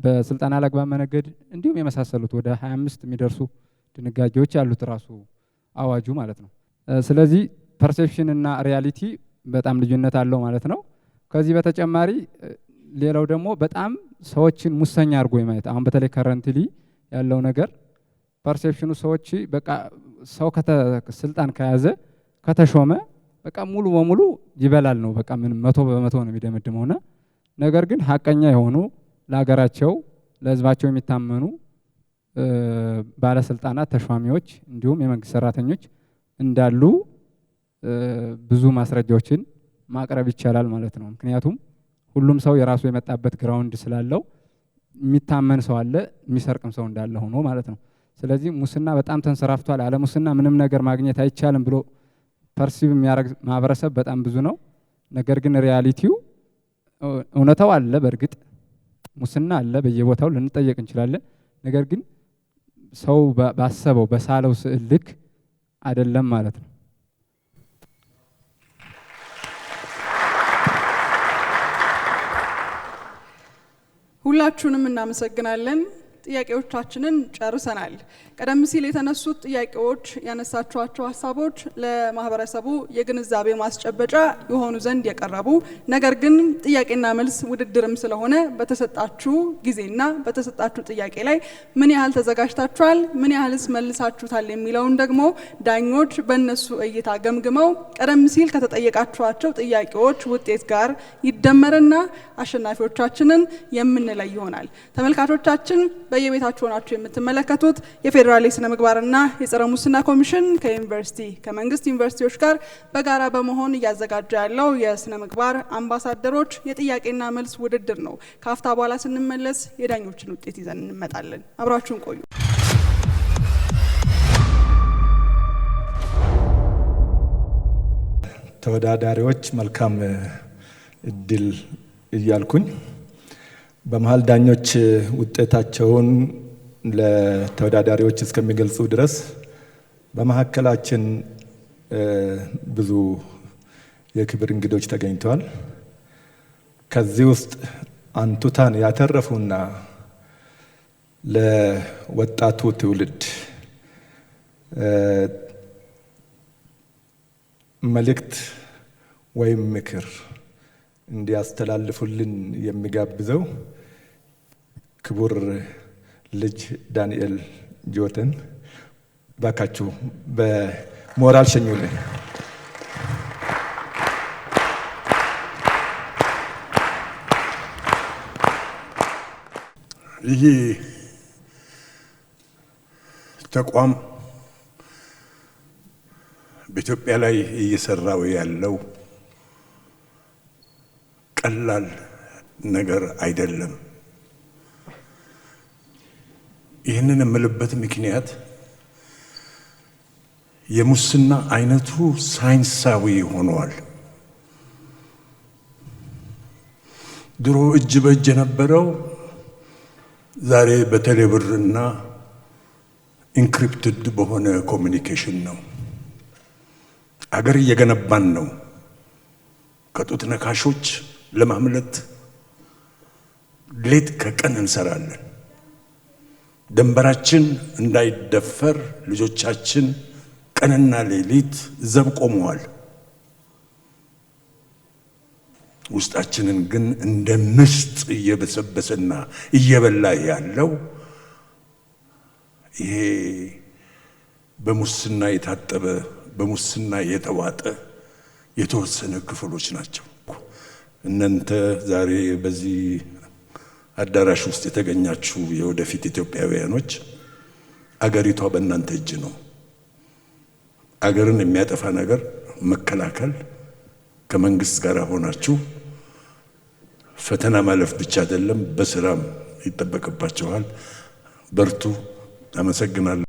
በስልጣን አላግባብ መነገድ እንዲሁም የመሳሰሉት ወደ 25 የሚደርሱ ድንጋጌዎች ያሉት ራሱ አዋጁ ማለት ነው። ስለዚህ ፐርሴፕሽን እና ሪያሊቲ በጣም ልዩነት አለው ማለት ነው። ከዚህ በተጨማሪ ሌላው ደግሞ በጣም ሰዎችን ሙሰኛ አድርጎ የማየት አሁን በተለይ ከረንትሊ ያለው ነገር ፐርሴፕሽኑ ሰዎች በቃ ሰው ስልጣን ከያዘ ከተሾመ በቃ ሙሉ በሙሉ ይበላል ነው በቃ ምን 100% ነው የሚደመድመውና ነገር ግን ሀቀኛ የሆኑ ለሀገራቸው ለህዝባቸው የሚታመኑ ባለስልጣናት፣ ተሿሚዎች እንዲሁም የመንግስት ሰራተኞች እንዳሉ ብዙ ማስረጃዎችን ማቅረብ ይቻላል ማለት ነው። ምክንያቱም ሁሉም ሰው የራሱ የመጣበት ግራውንድ ስላለው የሚታመን ሰው አለ፣ የሚሰርቅም ሰው እንዳለ ሆኖ ማለት ነው። ስለዚህ ሙስና በጣም ተንሰራፍቷል። አለ ሙስና ምንም ነገር ማግኘት አይቻልም ብሎ ፐርሲቭ የሚያደርግ ማህበረሰብ በጣም ብዙ ነው። ነገር ግን ሪያሊቲው እውነታው አለ። በእርግጥ ሙስና አለ፣ በየቦታው ልንጠየቅ እንችላለን። ነገር ግን ሰው ባሰበው በሳለው ስዕል ልክ አይደለም ማለት ነው። ሁላችሁንም እናመሰግናለን። ጥያቄዎቻችንን ጨርሰናል። ቀደም ሲል የተነሱት ጥያቄዎች ያነሳችኋቸው ሀሳቦች ለማህበረሰቡ የግንዛቤ ማስጨበጫ የሆኑ ዘንድ የቀረቡ ነገር ግን ጥያቄና መልስ ውድድርም ስለሆነ በተሰጣችሁ ጊዜና በተሰጣችሁ ጥያቄ ላይ ምን ያህል ተዘጋጅታችኋል፣ ምን ያህልስ መልሳችሁታል የሚለውን ደግሞ ዳኞች በእነሱ እይታ ገምግመው ቀደም ሲል ከተጠየቃችኋቸው ጥያቄዎች ውጤት ጋር ይደመርና አሸናፊዎቻችንን የምንለይ ይሆናል። ተመልካቾቻችን በየቤታችሁ ሆናችሁ የምትመለከቱት የፌዴራል የስነ ምግባርና የጸረ ሙስና ኮሚሽን ከዩኒቨርሲቲ ከመንግስት ዩኒቨርሲቲዎች ጋር በጋራ በመሆን እያዘጋጀ ያለው የስነ ምግባር አምባሳደሮች የጥያቄና መልስ ውድድር ነው። ከአፍታ በኋላ ስንመለስ የዳኞችን ውጤት ይዘን እንመጣለን። አብራችሁን ቆዩ። ተወዳዳሪዎች መልካም እድል እያልኩኝ በመሀል ዳኞች ውጤታቸውን ለተወዳዳሪዎች እስከሚገልጹ ድረስ በመሀከላችን ብዙ የክብር እንግዶች ተገኝተዋል። ከዚህ ውስጥ አንቱታን ያተረፉና ለወጣቱ ትውልድ መልእክት ወይም ምክር እንዲያስተላልፉልን የሚጋብዘው ክቡር ልጅ ዳንኤል ጆተን ባካችሁ በሞራል ሸኙልን። ይህ ተቋም በኢትዮጵያ ላይ እየሰራው ያለው ቀላል ነገር አይደለም። ይህንን የምልበት ምክንያት የሙስና አይነቱ ሳይንሳዊ ሆኗል። ድሮ እጅ በእጅ የነበረው ዛሬ በቴሌብርና ኢንክሪፕትድ በሆነ ኮሚኒኬሽን ነው። አገር እየገነባን ነው። ከጡት ነካሾች ለማምለጥ ሌት ከቀን እንሰራለን። ድንበራችን እንዳይደፈር ልጆቻችን ቀንና ሌሊት ዘብ ቆመዋል። ውስጣችንን ግን እንደ ምስጥ እየበሰበሰና እየበላ ያለው ይሄ በሙስና የታጠበ በሙስና የተዋጠ የተወሰነ ክፍሎች ናቸው። እናንተ ዛሬ በዚህ አዳራሽ ውስጥ የተገኛችሁ የወደፊት ኢትዮጵያውያኖች አገሪቷ በእናንተ እጅ ነው። አገርን የሚያጠፋ ነገር መከላከል ከመንግስት ጋር ሆናችሁ ፈተና ማለፍ ብቻ አይደለም፣ በስራም ይጠበቅባችኋል። በርቱ። አመሰግናለሁ።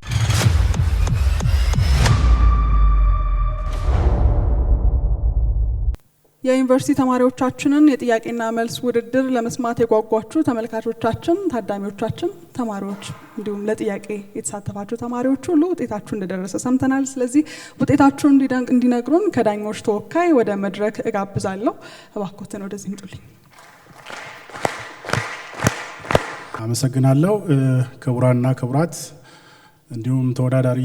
የዩኒቨርሲቲ ተማሪዎቻችንን የጥያቄና መልስ ውድድር ለመስማት የጓጓችሁ ተመልካቾቻችን፣ ታዳሚዎቻችን፣ ተማሪዎች እንዲሁም ለጥያቄ የተሳተፋችሁ ተማሪዎች ሁሉ ውጤታችሁ እንደደረሰ ሰምተናል። ስለዚህ ውጤታችሁን እንዲነግሩን ከዳኞች ተወካይ ወደ መድረክ እጋብዛለሁ። እባክዎትን ወደዚህ ይምጡልኝ። አመሰግናለሁ። ክቡራንና ክቡራት እንዲሁም ተወዳዳሪ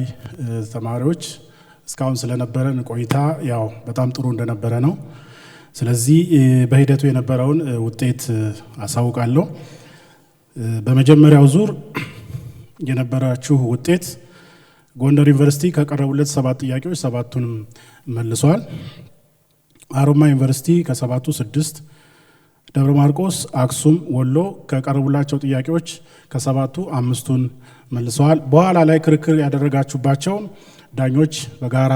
ተማሪዎች እስካሁን ስለነበረን ቆይታ ያው በጣም ጥሩ እንደነበረ ነው። ስለዚህ በሂደቱ የነበረውን ውጤት አሳውቃለሁ። በመጀመሪያው ዙር የነበራችሁ ውጤት ጎንደር ዩኒቨርሲቲ ከቀረቡለት 7 ጥያቄዎች 7ቱንም መልሷል። አሮማ ዩኒቨርሲቲ ከ7ቱ 6፣ ደብረ ማርቆስ፣ አክሱም፣ ወሎ ከቀረቡላቸው ጥያቄዎች ከ7ቱ 5ቱን መልሰዋል። በኋላ ላይ ክርክር ያደረጋችሁባቸው ዳኞች በጋራ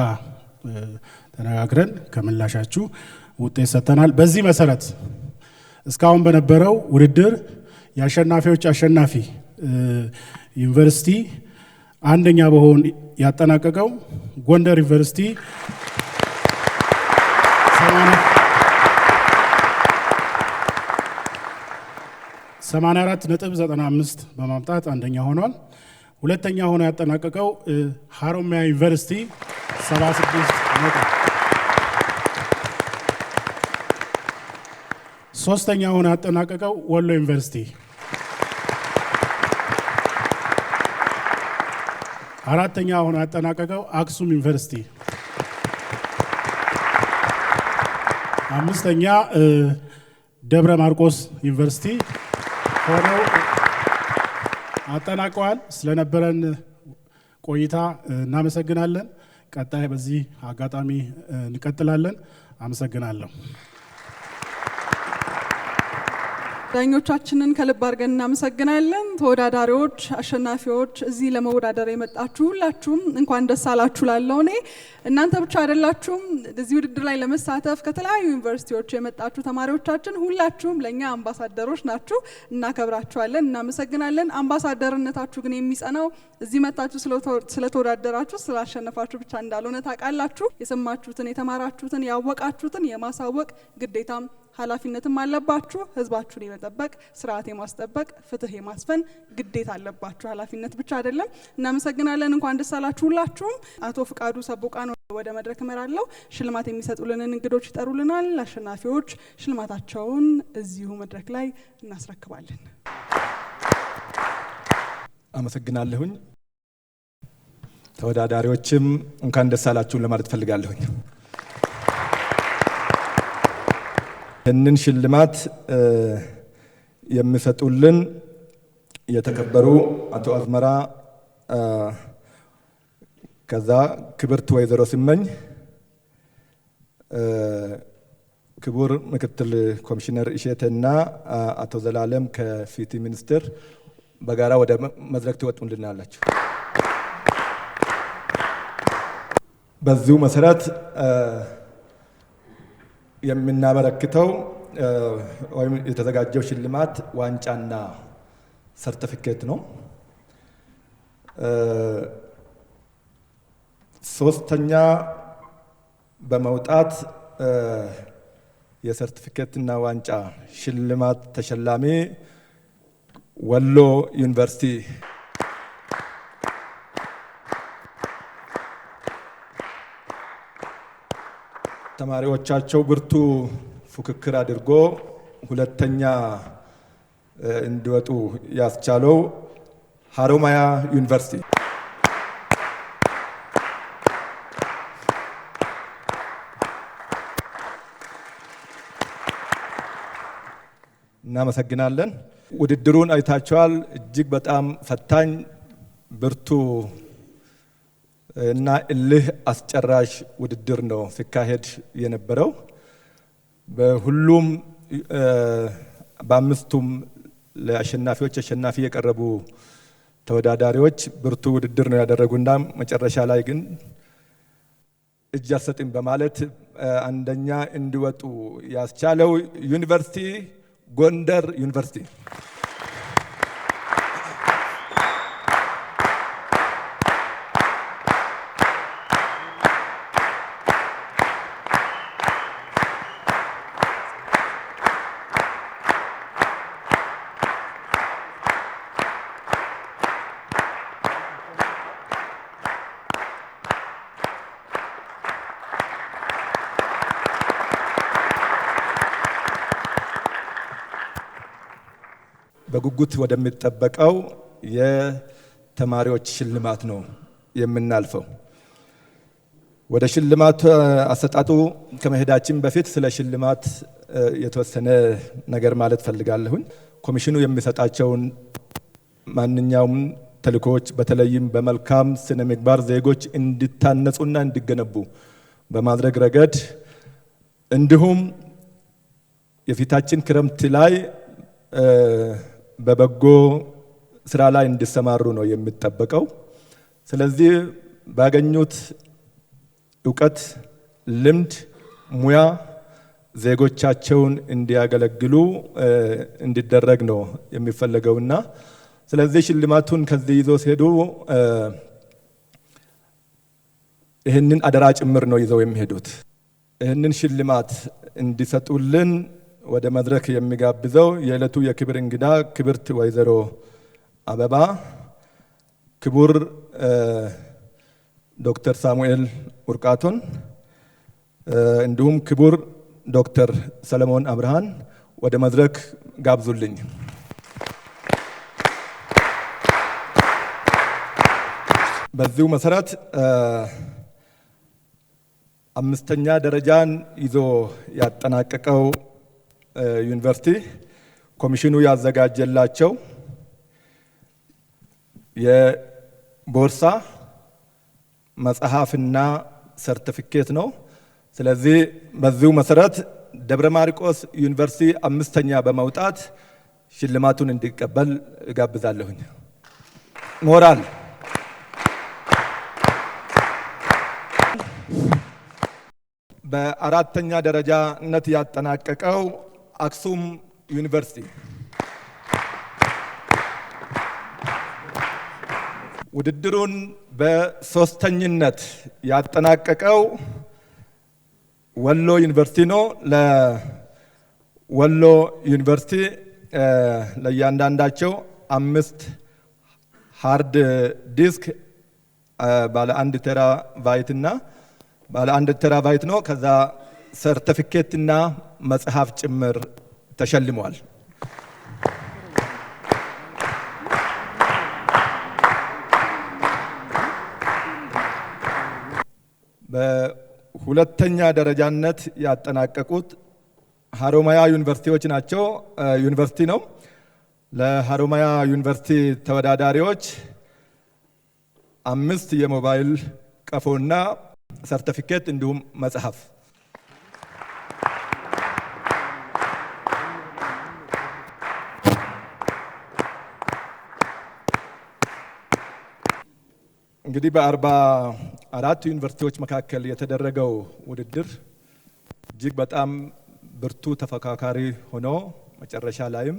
ተነጋግረን ከምላሻችሁ ውጤት ሰጥተናል። በዚህ መሰረት እስካሁን በነበረው ውድድር የአሸናፊዎች አሸናፊ ዩኒቨርሲቲ አንደኛ በሆን ያጠናቀቀው ጎንደር ዩኒቨርሲቲ 84.95 በማምጣት አንደኛ ሆኗል። ሁለተኛ ሆኖ ያጠናቀቀው ሀሮማያ ዩኒቨርሲቲ 76 ነጥብ። ሶስተኛ ሆኖ ያጠናቀቀው ወሎ ዩኒቨርሲቲ። አራተኛ ሆኖ ያጠናቀቀው አክሱም ዩኒቨርሲቲ። አምስተኛ ደብረ ማርቆስ ዩኒቨርሲቲ ሆነው አጠናቀዋል። ስለነበረን ቆይታ እናመሰግናለን። ቀጣይ በዚህ አጋጣሚ እንቀጥላለን። አመሰግናለሁ። ዳኞቻችንን ከልብ አድርገን እናመሰግናለን። ተወዳዳሪዎች፣ አሸናፊዎች፣ እዚህ ለመወዳደር የመጣችሁ ሁላችሁም እንኳን ደስ አላችሁ ላለው እኔ እናንተ ብቻ አይደላችሁም። እዚህ ውድድር ላይ ለመሳተፍ ከተለያዩ ዩኒቨርሲቲዎች የመጣችሁ ተማሪዎቻችን ሁላችሁም ለኛ አምባሳደሮች ናችሁ። እናከብራችኋለን፣ እናመሰግናለን። አምባሳደርነታችሁ ግን የሚጸናው እዚህ መጣችሁ ስለተወዳደራችሁ ስላሸነፋችሁ ብቻ እንዳልሆነ ታውቃላችሁ። የሰማችሁትን፣ የተማራችሁትን፣ ያወቃችሁትን የማሳወቅ ግዴታም ኃላፊነትም አለባችሁ። ህዝባችሁን የመጠበቅ ስርዓት የማስጠበቅ ፍትህ የማስፈን ግዴታ አለባችሁ። ኃላፊነት ብቻ አይደለም። እናመሰግናለን። እንኳን ደስ አላችሁ ሁላችሁም። አቶ ፍቃዱ ሰቦቃን ወደ መድረክ እመራለሁ። ሽልማት የሚሰጡልንን እንግዶች ይጠሩልናል። አሸናፊዎች ሽልማታቸውን እዚሁ መድረክ ላይ እናስረክባለን። አመሰግናለሁኝ። ተወዳዳሪዎችም እንኳን ደስ አላችሁን ለማለት ፈልጋለሁኝ። ይህንን ሽልማት የሚሰጡልን የተከበሩ አቶ አዝመራ ከዛ ክብርት ወይዘሮ ስመኝ፣ ክቡር ምክትል ኮሚሽነር እሸቴና አቶ ዘላለም ከፍትህ ሚኒስቴር በጋራ ወደ መድረክ ትወጡልናላችሁ። በዚሁ መሰረት የምናበረክተው ወይም የተዘጋጀው ሽልማት ዋንጫና ሰርቲፊኬት ነው። ሶስተኛ በመውጣት የሰርቲፊኬትና ዋንጫ ሽልማት ተሸላሚ ወሎ ዩኒቨርሲቲ ተማሪዎቻቸው ብርቱ ፉክክር አድርጎ ሁለተኛ እንዲወጡ ያስቻለው ሀሮማያ ዩኒቨርሲቲ። እናመሰግናለን። ውድድሩን አይታችኋል። እጅግ በጣም ፈታኝ፣ ብርቱ እና እልህ አስጨራሽ ውድድር ነው ሲካሄድ የነበረው። በሁሉም በአምስቱም ለአሸናፊዎች አሸናፊ የቀረቡ ተወዳዳሪዎች ብርቱ ውድድር ነው ያደረጉና መጨረሻ ላይ ግን እጅ አሰጥም በማለት አንደኛ እንዲወጡ ያስቻለው ዩኒቨርሲቲ ጎንደር ዩኒቨርሲቲ። በጉጉት ወደሚጠበቀው የተማሪዎች ሽልማት ነው የምናልፈው። ወደ ሽልማት አሰጣጡ ከመሄዳችን በፊት ስለ ሽልማት የተወሰነ ነገር ማለት ፈልጋለሁኝ። ኮሚሽኑ የሚሰጣቸውን ማንኛውም ተልእኮዎች በተለይም በመልካም ስነ ምግባር ዜጎች እንዲታነጹና እንዲገነቡ በማድረግ ረገድ እንዲሁም የፊታችን ክረምት ላይ በበጎ ስራ ላይ እንዲሰማሩ ነው የሚጠበቀው። ስለዚህ ባገኙት እውቀት፣ ልምድ፣ ሙያ ዜጎቻቸውን እንዲያገለግሉ እንዲደረግ ነው የሚፈለገውና ስለዚህ ሽልማቱን ከዚህ ይዞ ሲሄዱ ይህንን አደራ ጭምር ነው ይዘው የሚሄዱት። ይህንን ሽልማት እንዲሰጡልን ወደ መድረክ የሚጋብዘው የዕለቱ የክብር እንግዳ ክብርት ወይዘሮ አበባ፣ ክቡር ዶክተር ሳሙኤል ኡርቃቶን እንዲሁም ክቡር ዶክተር ሰለሞን አብርሃን ወደ መድረክ ጋብዙልኝ። በዚሁ መሰረት አምስተኛ ደረጃን ይዞ ያጠናቀቀው ዩኒቨርሲቲ ኮሚሽኑ ያዘጋጀላቸው የቦርሳ መጽሐፍና ሰርቲፊኬት ነው። ስለዚህ በዚሁ መሰረት ደብረ ማርቆስ ዩኒቨርሲቲ አምስተኛ በመውጣት ሽልማቱን እንዲቀበል እጋብዛለሁኝ። ሞራል በአራተኛ ደረጃነት ያጠናቀቀው አክሱም ዩኒቨርሲቲ። ውድድሩን በሶስተኝነት ያጠናቀቀው ወሎ ዩኒቨርሲቲ ነው። ለወሎ ዩኒቨርሲቲ ለእያንዳንዳቸው 5 ሃርድ ዲስክ ባለ 1 ቴራባይት እና ባለ 1 ቴራባይት ነው። ከዛ ሰርቲፊኬት እና መጽሐፍ ጭምር ተሸልሟል። በሁለተኛ ደረጃነት ያጠናቀቁት ሀሮማያ ዩኒቨርሲቲዎች ናቸው። ዩኒቨርሲቲ ነው። ለሀሮማያ ዩኒቨርሲቲ ተወዳዳሪዎች 5 የሞባይል ቀፎና ሰርቲፊኬት እንዲሁም መጽሐፍ። እንግዲህ በ44 ዩኒቨርሲቲዎች መካከል የተደረገው ውድድር እጅግ በጣም ብርቱ ተፈካካሪ ሆኖ መጨረሻ ላይም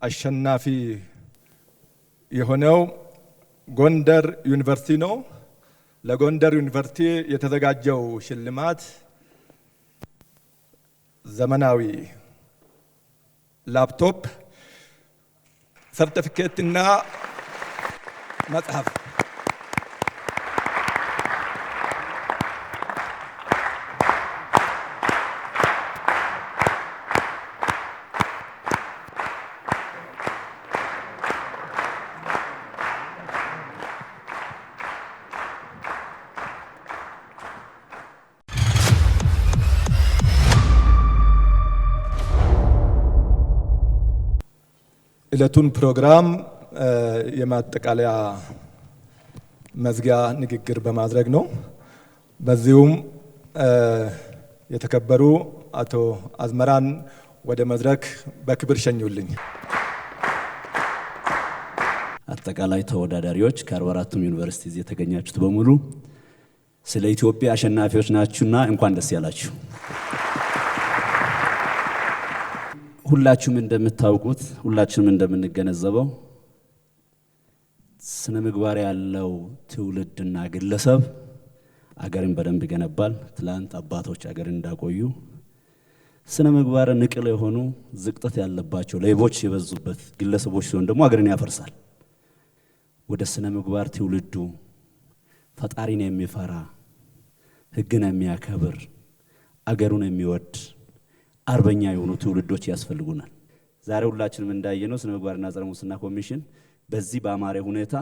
አሸናፊ የሆነው ጎንደር ዩኒቨርሲቲ ነው። ለጎንደር ዩኒቨርሲቲ የተዘጋጀው ሽልማት ዘመናዊ ላፕቶፕ፣ ሰርቲፊኬት እና መጽሐፍ ዕለቱን ፕሮግራም የማጠቃለያ መዝጊያ ንግግር በማድረግ ነው። በዚሁም የተከበሩ አቶ አዝመራን ወደ መድረክ በክብር ሸኙልኝ። አጠቃላይ ተወዳዳሪዎች ከ44ቱም ዩኒቨርሲቲ የተገኛችሁት በሙሉ ስለ ኢትዮጵያ አሸናፊዎች ናችሁና እንኳን ደስ ያላችሁ። ሁላችሁም እንደምታውቁት ሁላችንም እንደምንገነዘበው ስነ ምግባር ያለው ትውልድና ግለሰብ አገርን በደንብ ይገነባል። ትላንት አባቶች አገርን እንዳቆዩ ስነ ምግባር ንቅል የሆኑ ዝቅጠት ያለባቸው ሌቦች የበዙበት ግለሰቦች ሲሆን ደግሞ አገርን ያፈርሳል። ወደ ስነ ምግባር ትውልዱ ፈጣሪን የሚፈራ ሕግን የሚያከብር አገሩን የሚወድ አርበኛ የሆኑ ትውልዶች ያስፈልጉናል። ዛሬ ሁላችንም እንዳየነው ስነ ምግባርና ጸረ ሙስና ኮሚሽን በዚህ በአማረ ሁኔታ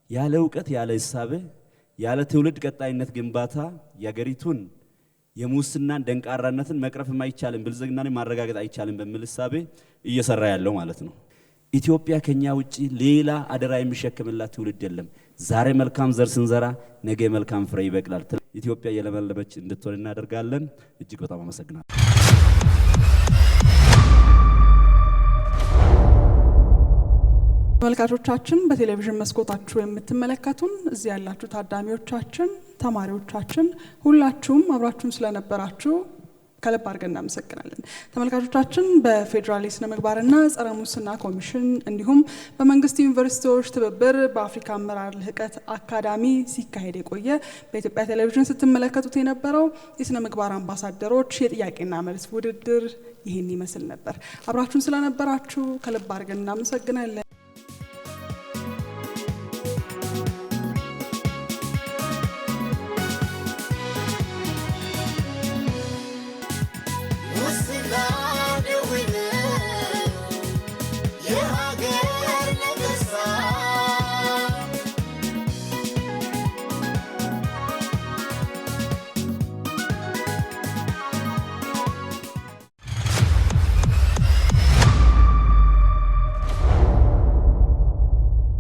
ያለ እውቀት ያለ ሂሳብ ያለ ትውልድ ቀጣይነት ግንባታ የሀገሪቱን የሙስናን ደንቃራነትን መቅረፍ የማይቻልን ብልጽግናን ማረጋገጥ አይቻልም በሚል ሂሳብ እየሰራ ያለው ማለት ነው። ኢትዮጵያ ከኛ ውጪ ሌላ አደራ የሚሸከምላት ትውልድ የለም። ዛሬ መልካም ዘር ስንዘራ ነገ መልካም ፍሬ ይበቅላል። ኢትዮጵያ የለመለመች እንድትሆን እናደርጋለን። እጅግ በጣም አመሰግናለሁ። ተመልካቾቻችን በቴሌቪዥን መስኮታችሁ የምትመለከቱን እዚህ ያላችሁ ታዳሚዎቻችን፣ ተማሪዎቻችን ሁላችሁም አብራችሁን ስለነበራችሁ ከልብ አድርገን እናመሰግናለን። ተመልካቾቻችን በፌዴራል የስነ ምግባርና ጸረ ሙስና ኮሚሽን እንዲሁም በመንግስት ዩኒቨርሲቲዎች ትብብር በአፍሪካ አመራር ልህቀት አካዳሚ ሲካሄድ የቆየ በኢትዮጵያ ቴሌቪዥን ስትመለከቱት የነበረው የስነ ምግባር አምባሳደሮች የጥያቄና መልስ ውድድር ይህን ይመስል ነበር። አብራችሁን ስለነበራችሁ ከልብ አድርገን እናመሰግናለን።